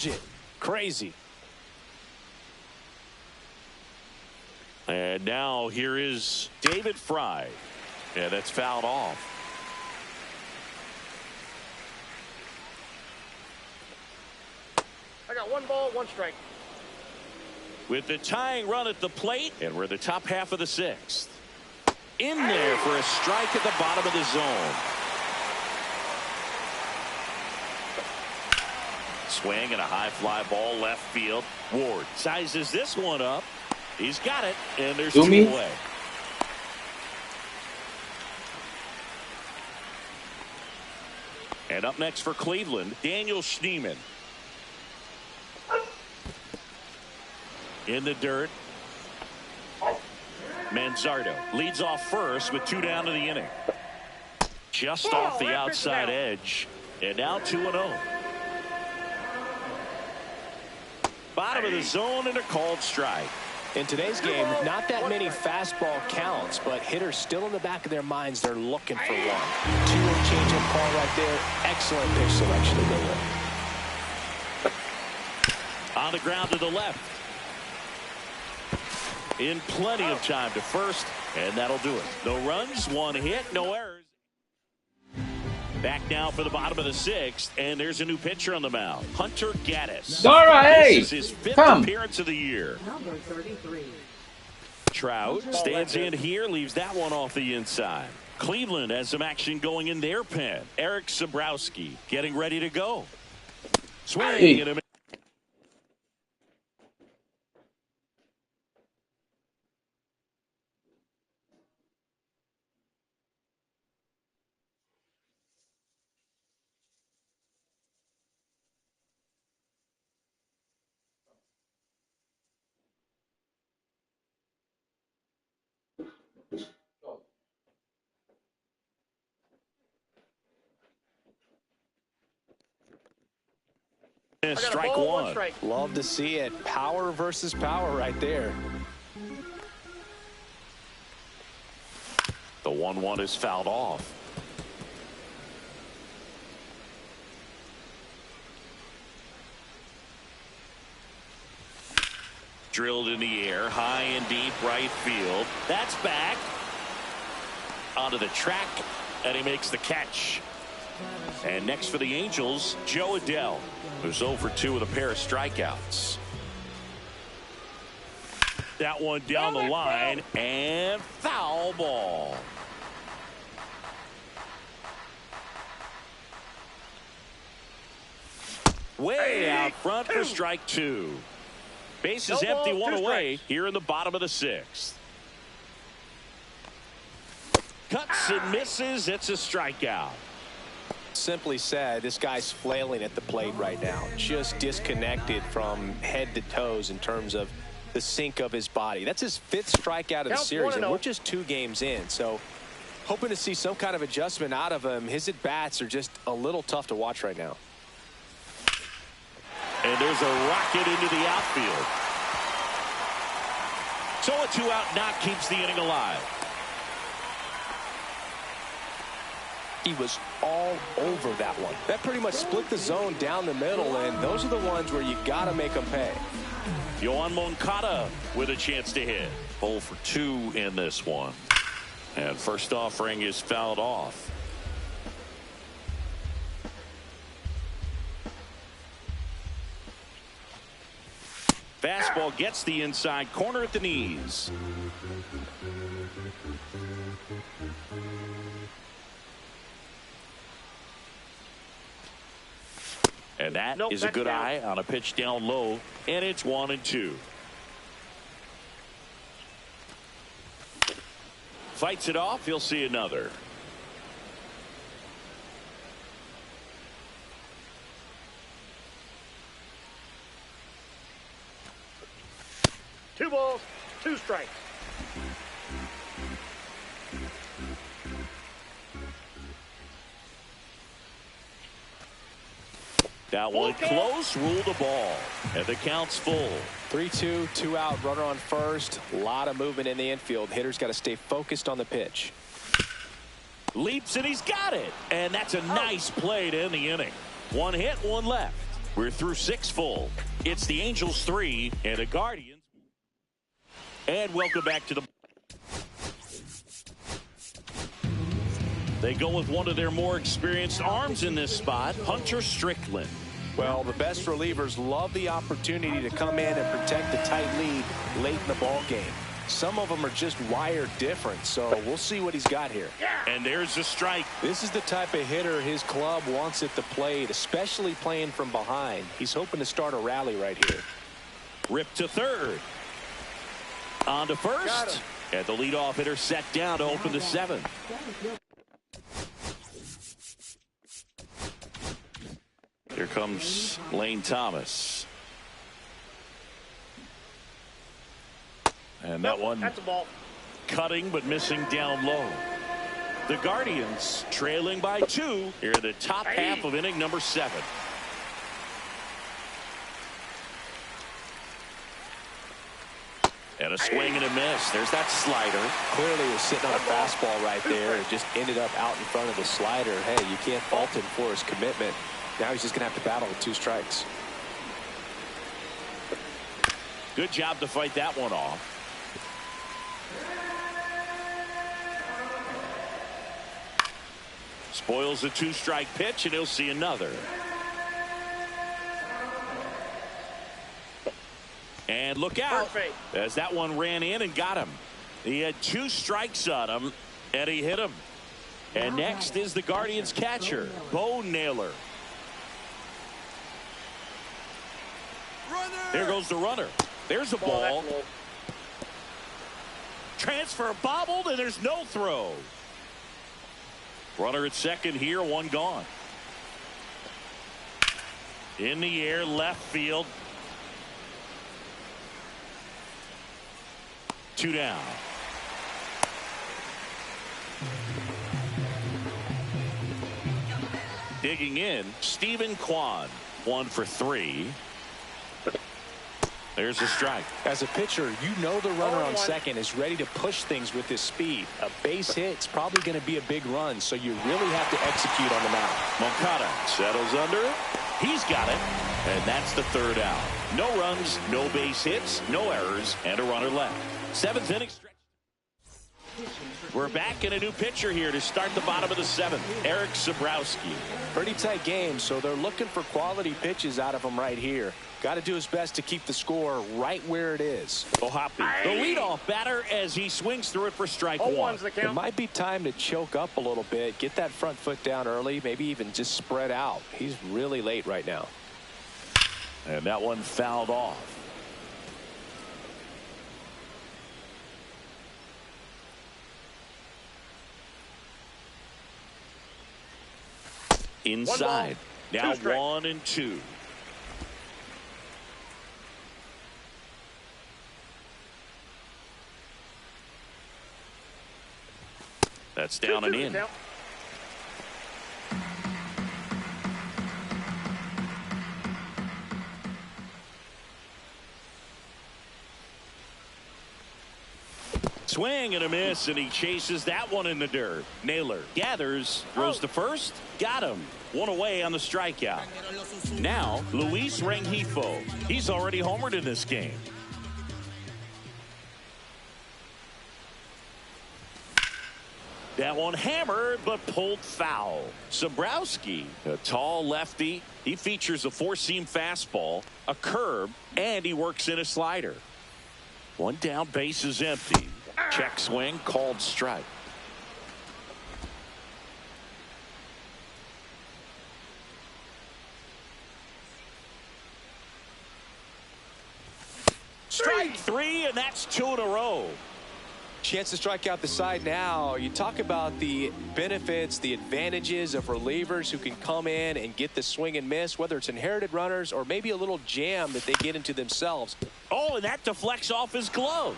it. Crazy. And now here is David Fry. Yeah, that's fouled off. I got 1 ball, 1 strike. With the tying run at the plate, and we're the top half of the 6th. In there for a strike at the bottom of the zone. Swing and a high fly ball left field. Ward sizes this one up. He's got it, and there's 2 away. And up next for Cleveland, Daniel Schneemann. In the dirt. Manzardo leads off first with 2 down to the inning. Just off the outside edge. And now 2-0. Bottom of the zone and a called strike. In today's game, not that many fastball counts, but hitters still in the back of their minds, they're looking for one. 2-0 changeup call right there. Excellent pitch selection to go with. On the ground to the left. In plenty of time to first, and that'll do it. No runs, 1 hit, no errors. Back now for the bottom of the 6th, and there's a new pitcher on the mound, Hunter Gaddis. Dara, hey, this is his 5th come. appearance of the year. Number 33. Trout stands in here, leaves that one off the inside. Cleveland has some action going in their pen. Eric Sabrowski getting ready to go. Swing and a strike 1. Love to see it. Power versus power right there. The 1-1 is fouled off. Drilled in the air, high and deep right field. That's back. Onto the track, and he makes the catch. And next for the Angels, Joe Adell, who's 0 for 2 with a pair of strikeouts. That one down the line, and foul ball. Way out front for strike 2. Base is empty, 1 away here in the bottom of the 6th. Cuts and misses. It's a strikeout. Simply said, this guy's flailing at the plate right now. Just disconnected from head to toes in terms of the sink of his body. That's his 5th strikeout of the series, and we're just 2 games in. So hoping to see some kind of adjustment out of him. His at-bats are just a little tough to watch right now. And there's a rocket into the outfield. So a 2-out knock keeps the inning alive. He was all over that one. That pretty much split the zone down the middle, and those are the ones where you got to make them pay. Yohan Moncada with a chance to hit. 0 for 2 in this one. And first offering is fouled off. Fastball gets the inside corner at the knees. And that is a good eye on a pitch down low, and it's 1-2. Fights it off. He'll see another. Two balls, 2 strikes. That one close, ruled the ball. And the count's full. 3-2, 2 out, runner on first. A lot of movement in the infield. Hitter's got to stay focused on the pitch. Leaps and he's got it. And that's a nice play to end the inning. One hit, one left. We're through 6 full. It's the Angels 3 and the Guardians. And welcome back to the. They go with one of their more experienced arms in this spot, Hunter Strickland. Well, the best relievers love the opportunity to come in and protect the tight lead late in the ball game. Some of them are just wired different, so we'll see what he's got here. And there's a strike. This is the type of hitter his club wants at the plate, especially playing from behind. He's hoping to start a rally right here. Ripped to third. On to first. And the leadoff hitter set down to open the 7th. Here comes Lane Thomas. And that one That's a ball. cutting but missing down low. The Guardians trailing by 2 here in the top half of inning number 7. And a swing and a miss. There's that slider. Clearly was sitting on a fastball right there. It just ended up out in front of the slider. Hey, you can't fault him for his commitment. Now he's just going to have to battle with 2 strikes. Good job to fight that one off. Spoils a 2-strike pitch, and he'll see another. And look out, as that one ran in and got him. He had 2 strikes on him, and he hit him. And next is the Guardians catcher, Bo Naylor. There goes the runner. There's a ball. Transfer bobbled, and there's no throw. Runner at second here, 1 gone. In the air, left field. 2 down. Digging in, Stephen Kwan, 1 for 3. There's a strike. As a pitcher, you know the runner on second is ready to push things with his speed. A base hit's probably going to be a big run, so you really have to execute on the mound. Moncada settles under it. He's got it, and that's the 3rd out. No runs, no base hits, no errors, and a runner left. 7th inning stretch. We're back in a new pitcher here to start the bottom of the 7th. Eric Sabrowski. Pretty tight game, so they're looking for quality pitches out of him right here. Got to do his best to keep the score right where it is. Ohapi, the leadoff batter, as he swings through it for strike 1. It might be time to choke up a little bit, get that front foot down early, maybe even just spread out. He's really late right now. And that one fouled off. Inside. Now 1 and 2. That's down and in. Swing and a miss, and he chases that one in the dirt. Naylor gathers, throws to first, got him. 1 away on the strikeout. Now, Luis Rengifo. He's already homered in this game. That one hammered, but pulled foul. Sabrowski, a tall lefty. He features a 4-seam fastball, a curve, and he works in a slider. 1 down, base is empty. Check swing, called strike. Strike 3, and that's 2 in a row. Chance to strike out the side now. You talk about the benefits, the advantages of relievers who can come in and get the swing and miss, whether it's inherited runners or maybe a little jam that they get into themselves. Oh, and that deflects off his glove.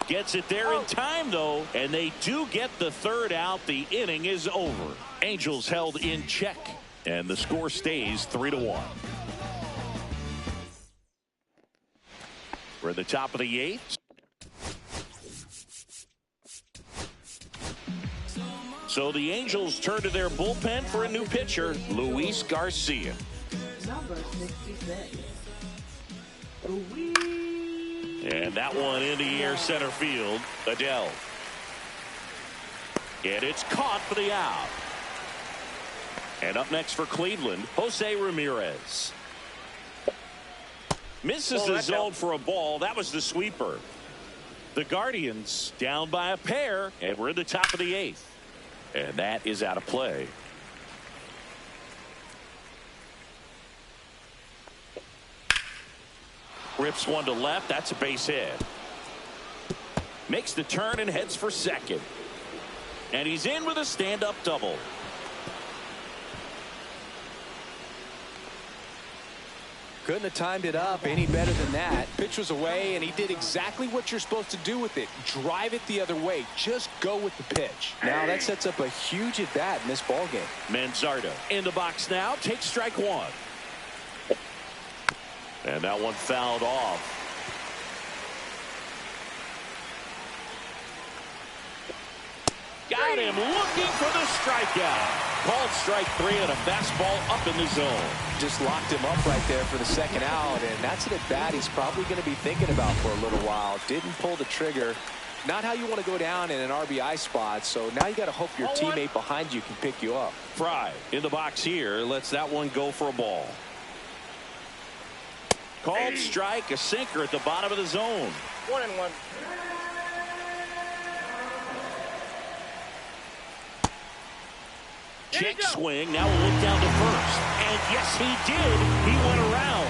Gets it there in time, though, and they do get the 3rd out. The inning is over. Angels held in check, and the score stays 3-1. We're at the top of the 8th. So the Angels turn to their bullpen for a new pitcher, Luis Garcia. Number 66. And that one in the air center field. Adele. And it's caught for the out. And up next for Cleveland, Jose Ramirez. Misses the zone for a ball. That was the sweeper. The Guardians down by a pair, and we're in the top of the 8th. And that is out of play. Rips one to left. That's a base hit. Makes the turn and heads for second. And he's in with a stand-up double. Couldn't have timed it up any better than that. Pitch was away, and he did exactly what you're supposed to do with it. Drive it the other way. Just go with the pitch. Now that sets up a huge at-bat in this ballgame. Manzardo in the box now. Takes strike one. And that one fouled off. Got him looking for the strikeout. Called strike 3 and a fastball up in the zone. Just locked him up right there for the second out, and that's an at-bat he's probably going to be thinking about for a little while. Didn't pull the trigger. Not how you want to go down in an RBI spot, so now you got to hope your teammate behind you can pick you up. Fry in the box here. Lets that one go for a ball. Called strike, a sinker at the bottom of the zone. 1-1. Check swing. Now we'll look down to first. And yes, he did. He went around.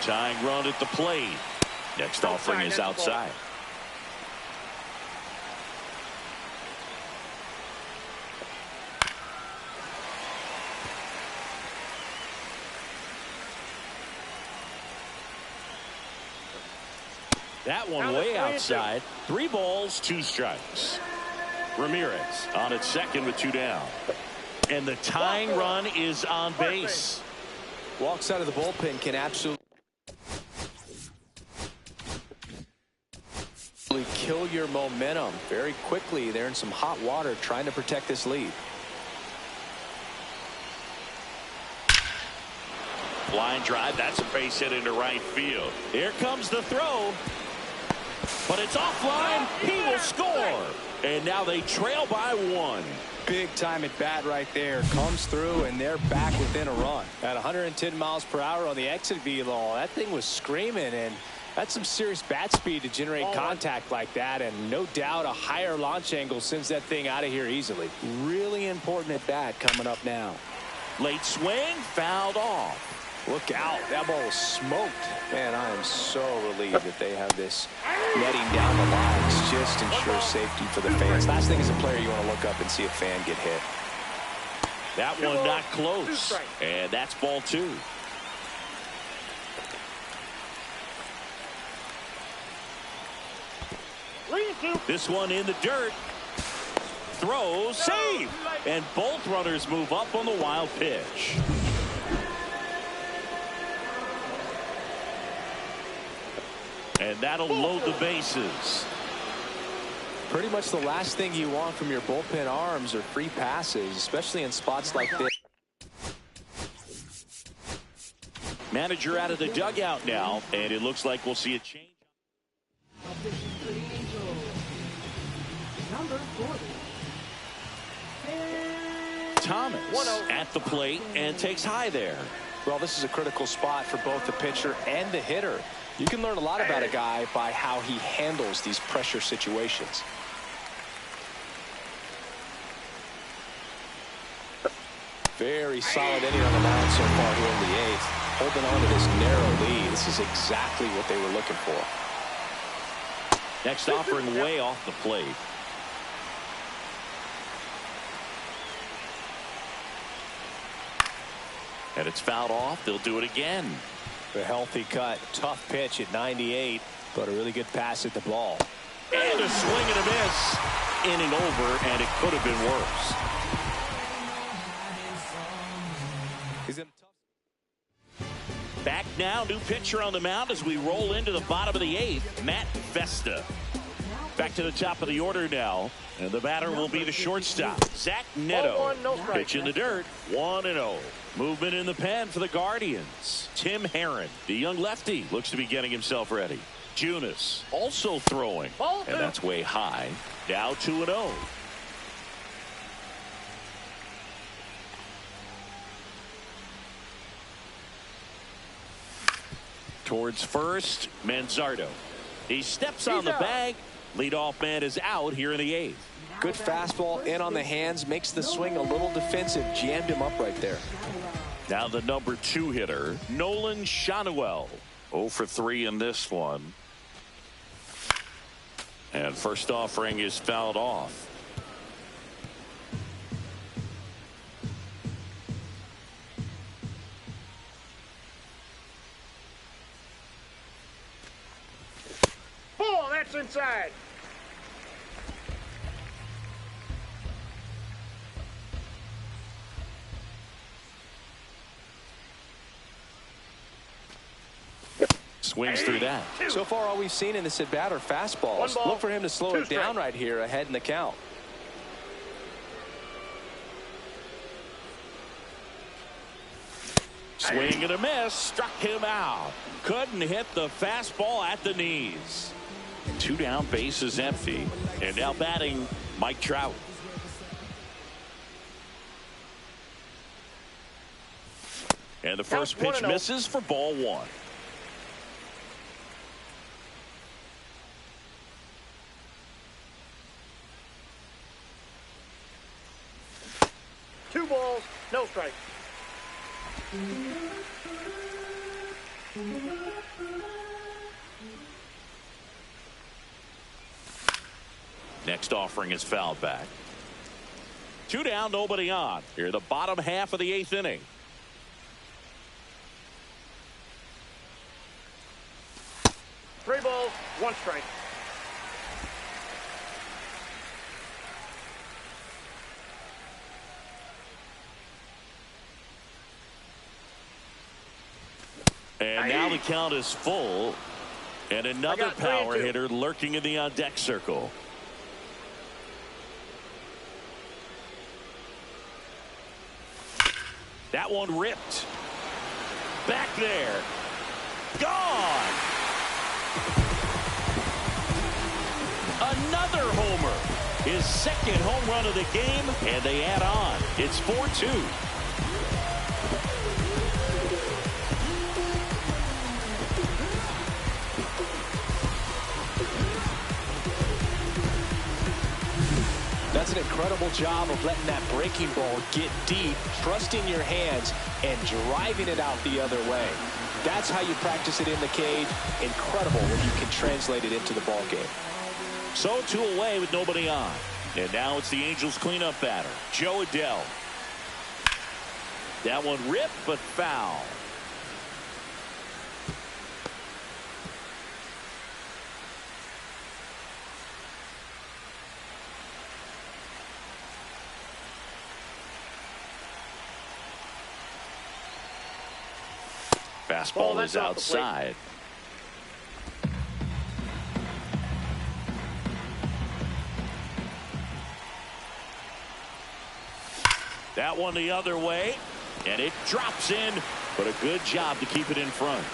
Tying run at the plate. Next offering is outside. That one way outside. 3 balls, 2 strikes. Ramirez on at second with 2 down. And the tying run is on base. Walks out of the bullpen can absolutely kill your momentum very quickly. They're in some hot water trying to protect this lead. Line drive. That's a base hit into right field. Here comes the throw. But it's offline. He will score. And now they trail by 1. Big time at bat right there. Comes through, and they're back within a run. At 110 miles per hour on the exit velo, that thing was screaming, and that's some serious bat speed to generate contact like that. And no doubt a higher launch angle sends that thing out of here easily. Really important at bat coming up now. Late swing, fouled off. Look out. That ball was smoked. Man, I am so relieved that they have this netting down the lines. Just ensures safety for the fans. Last thing as a player, you want to look up and see a fan get hit. That one not close. And that's ball 2. This one in the dirt. Throws, save. And both runners move up on the wild pitch. And that'll load the bases. Pretty much the last thing you want from your bullpen arms are free passes, especially in spots like this. Manager out of the dugout now, and it looks like we'll see a change. Number 40. Thomas at the plate and takes high there. Well, this is a critical spot for both the pitcher and the hitter. You can learn a lot about a guy by how he handles these pressure situations. Very solid inning on the mound so far here in the 8th. Holding on to this narrow lead. This is exactly what they were looking for. Next offering way off the plate. And it's fouled off. They'll do it again. A healthy cut. Tough pitch at 98, but a really good pass at the ball. And a swing and a miss. Inning over, and it could have been worse. He's in tough. Back now, new pitcher on the mound as we roll into the bottom of the 8th, Matt Vesta. Back to the top of the order now, and the batter will be the shortstop, Zach Neto. Ball 1, no strike. Pitch in the dirt, 1-0. Movement in the pen for the Guardians. Tim Herron, the young lefty, looks to be getting himself ready. Junis also throwing, Ball 2. and that's way high. Now 2-0. Towards first, Manzardo. He steps on the bag. Leadoff man is out here in the 8th. Good fastball in on the hands, makes the swing a little defensive, jammed him up right there. Now the number 2 hitter, Nolan Shanuel. 0 for 3 in this one. And first offering is fouled off. Ball, that's inside. Swings through that. So far, all we've seen in this at-bat are fastballs. 1 ball, Look for him to slow 2 it down strikes. right here ahead in the count. Swing and a miss. Struck him out. Couldn't hit the fastball at the knees. 2 down, bases empty. And now batting, Mike Trout. And the first Count pitch 1-0. misses for ball 1. Two balls, no strike. Next offering is fouled back. 2 down, nobody on. Here the bottom half of the 8th inning. Three balls, 1 strike. And now the count is full. And another got 3 and power 2. hitter lurking in the on-deck circle. That one ripped. Back there. Gone. Another homer. His second home run of the game, and they add on. It's 4-2. That's an incredible job of letting that breaking ball get deep, trusting your hands, and driving it out the other way. That's how you practice it in the cage. Incredible when you can translate it into the ball game. So 2 away with nobody on. And now it's the Angels cleanup batter, Joe Adell. That one ripped, but foul. Fastball is outside. That one the other way, and it drops in, but a good job to keep it in front.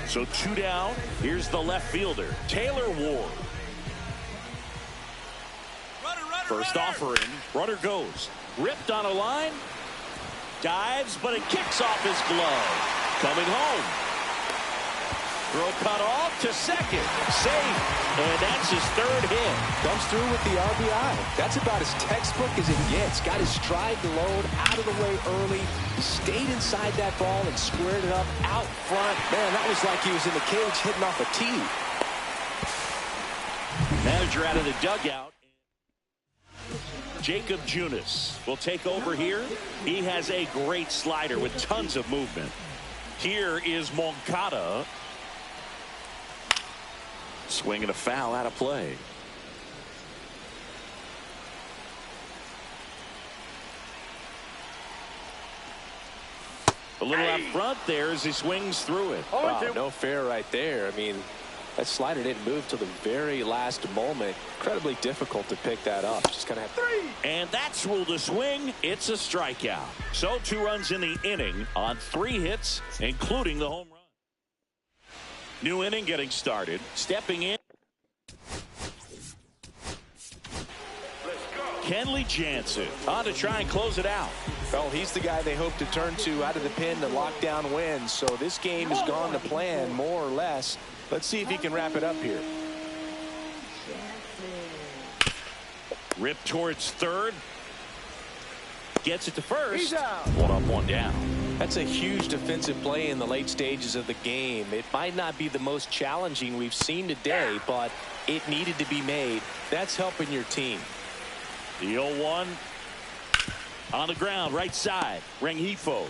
So 2 down. Here's the left fielder, Taylor Ward. First offering, runner goes. Ripped on a line. Dives, but it kicks off his glove. Coming home. Throw cut off to second. Safe. And that's his 3rd hit. Comes through with the RBI. That's about as textbook as it gets. Got his stride to load, out of the way early. Stayed inside that ball and squared it up out front. Man, that was like he was in the cage hitting off a tee. Manager out of the dugout. Jacob Junis will take over here. He has a great slider with tons of movement. Here is Moncada. Swinging a foul out of play. A little out front there as he swings through it. Wow, no fair right there. I mean, that slider didn't move till the very last moment. Incredibly difficult to pick that up. Just kind of have And that's ruled a swing. It's a strikeout. So 2 runs in the inning on 3 hits, including the home run. New inning getting started. Stepping in, Kenley Jansen on to try and close it out. Well, he's the guy they hope to turn to out of the pen to lock down wins. So this game has gone to plan, more or less. Let's see if he can wrap it up here. Rip towards third. Gets it to first. He's out. 1 up, 1 down. That's a huge defensive play in the late stages of the game. It might not be the most challenging we've seen today, but it needed to be made. That's helping your team. The 0-1 on the ground, right side. Rengifo.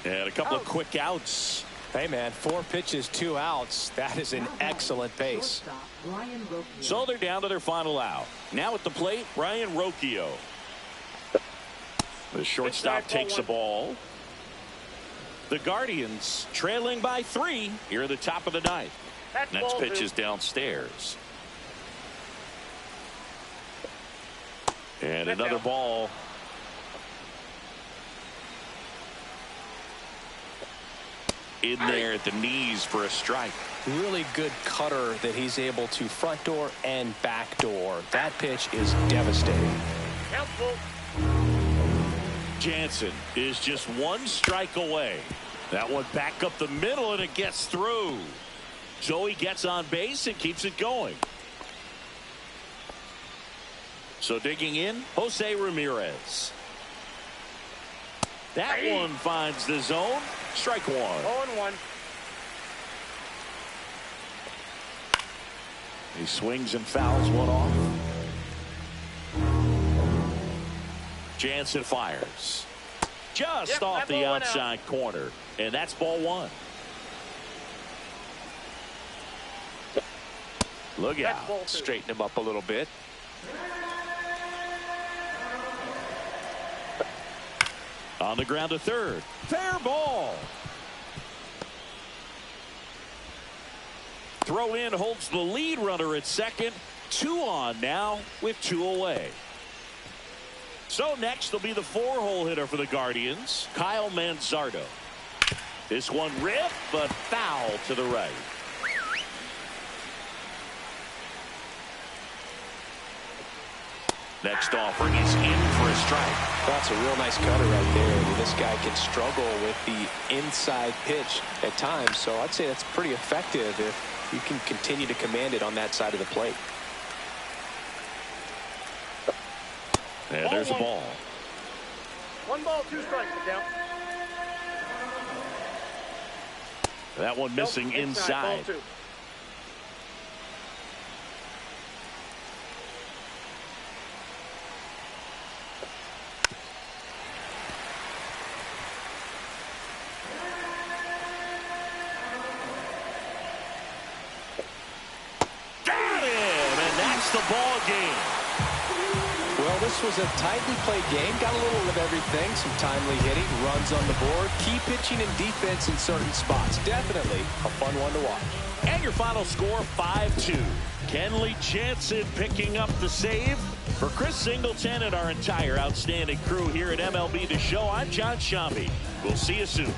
And a couple of quick outs. Hey, man, 4 pitches, 2 outs. That is an excellent pace. So they're down to their final out. Now at the plate, Ryan Rocchio. The shortstop takes the ball. The Guardians trailing by 3 here at the top of the 9th. Next pitch is downstairs. And another ball. In there at the knees for a strike. Really good cutter that he's able to front door and back door. That pitch is devastating. Helpful. Jansen is just 1 strike away. That one back up the middle, and it gets through. So he gets on base and keeps it going. So digging in, Jose Ramirez. That one finds the zone. Strike 1. 0-1. He swings and fouls one off. Jansen fires. Just off the outside corner. And that's ball 1. Look out. Straighten him up a little bit. On the ground to third. Fair ball. Throw in holds the lead runner at second. 2 on now with 2 away. So next will be the 4-hole hitter for the Guardians, Kyle Manzardo. This one ripped, but foul to the right. Next offering is in for a strike. That's a real nice cutter right there. This guy can struggle with the inside pitch at times, so I'd say that's pretty effective if you can continue to command it on that side of the plate. And there's a ball. 1 ball, 2 strikes. Down. That one missing inside. Ball 2. The ball game. Well, this was a tightly played game. Got a little of everything. Some timely hitting, runs on the board, key pitching and defense in certain spots. Definitely a fun one to watch. And your final score, 5-2. Kenley Jansen picking up the save. For Chris Singleton and our entire outstanding crew here at MLB The Show, I'm John Shambi. We'll see you soon.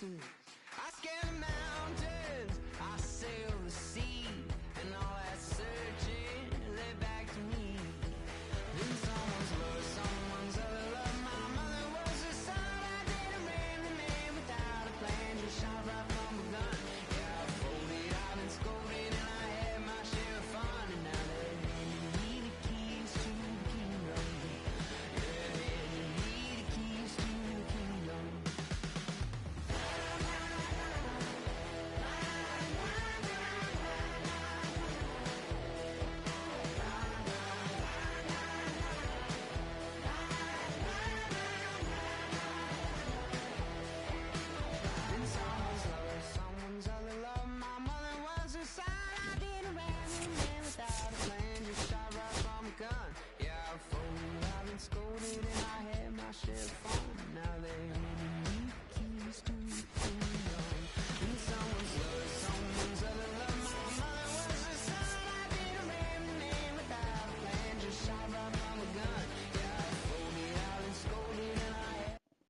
Listen.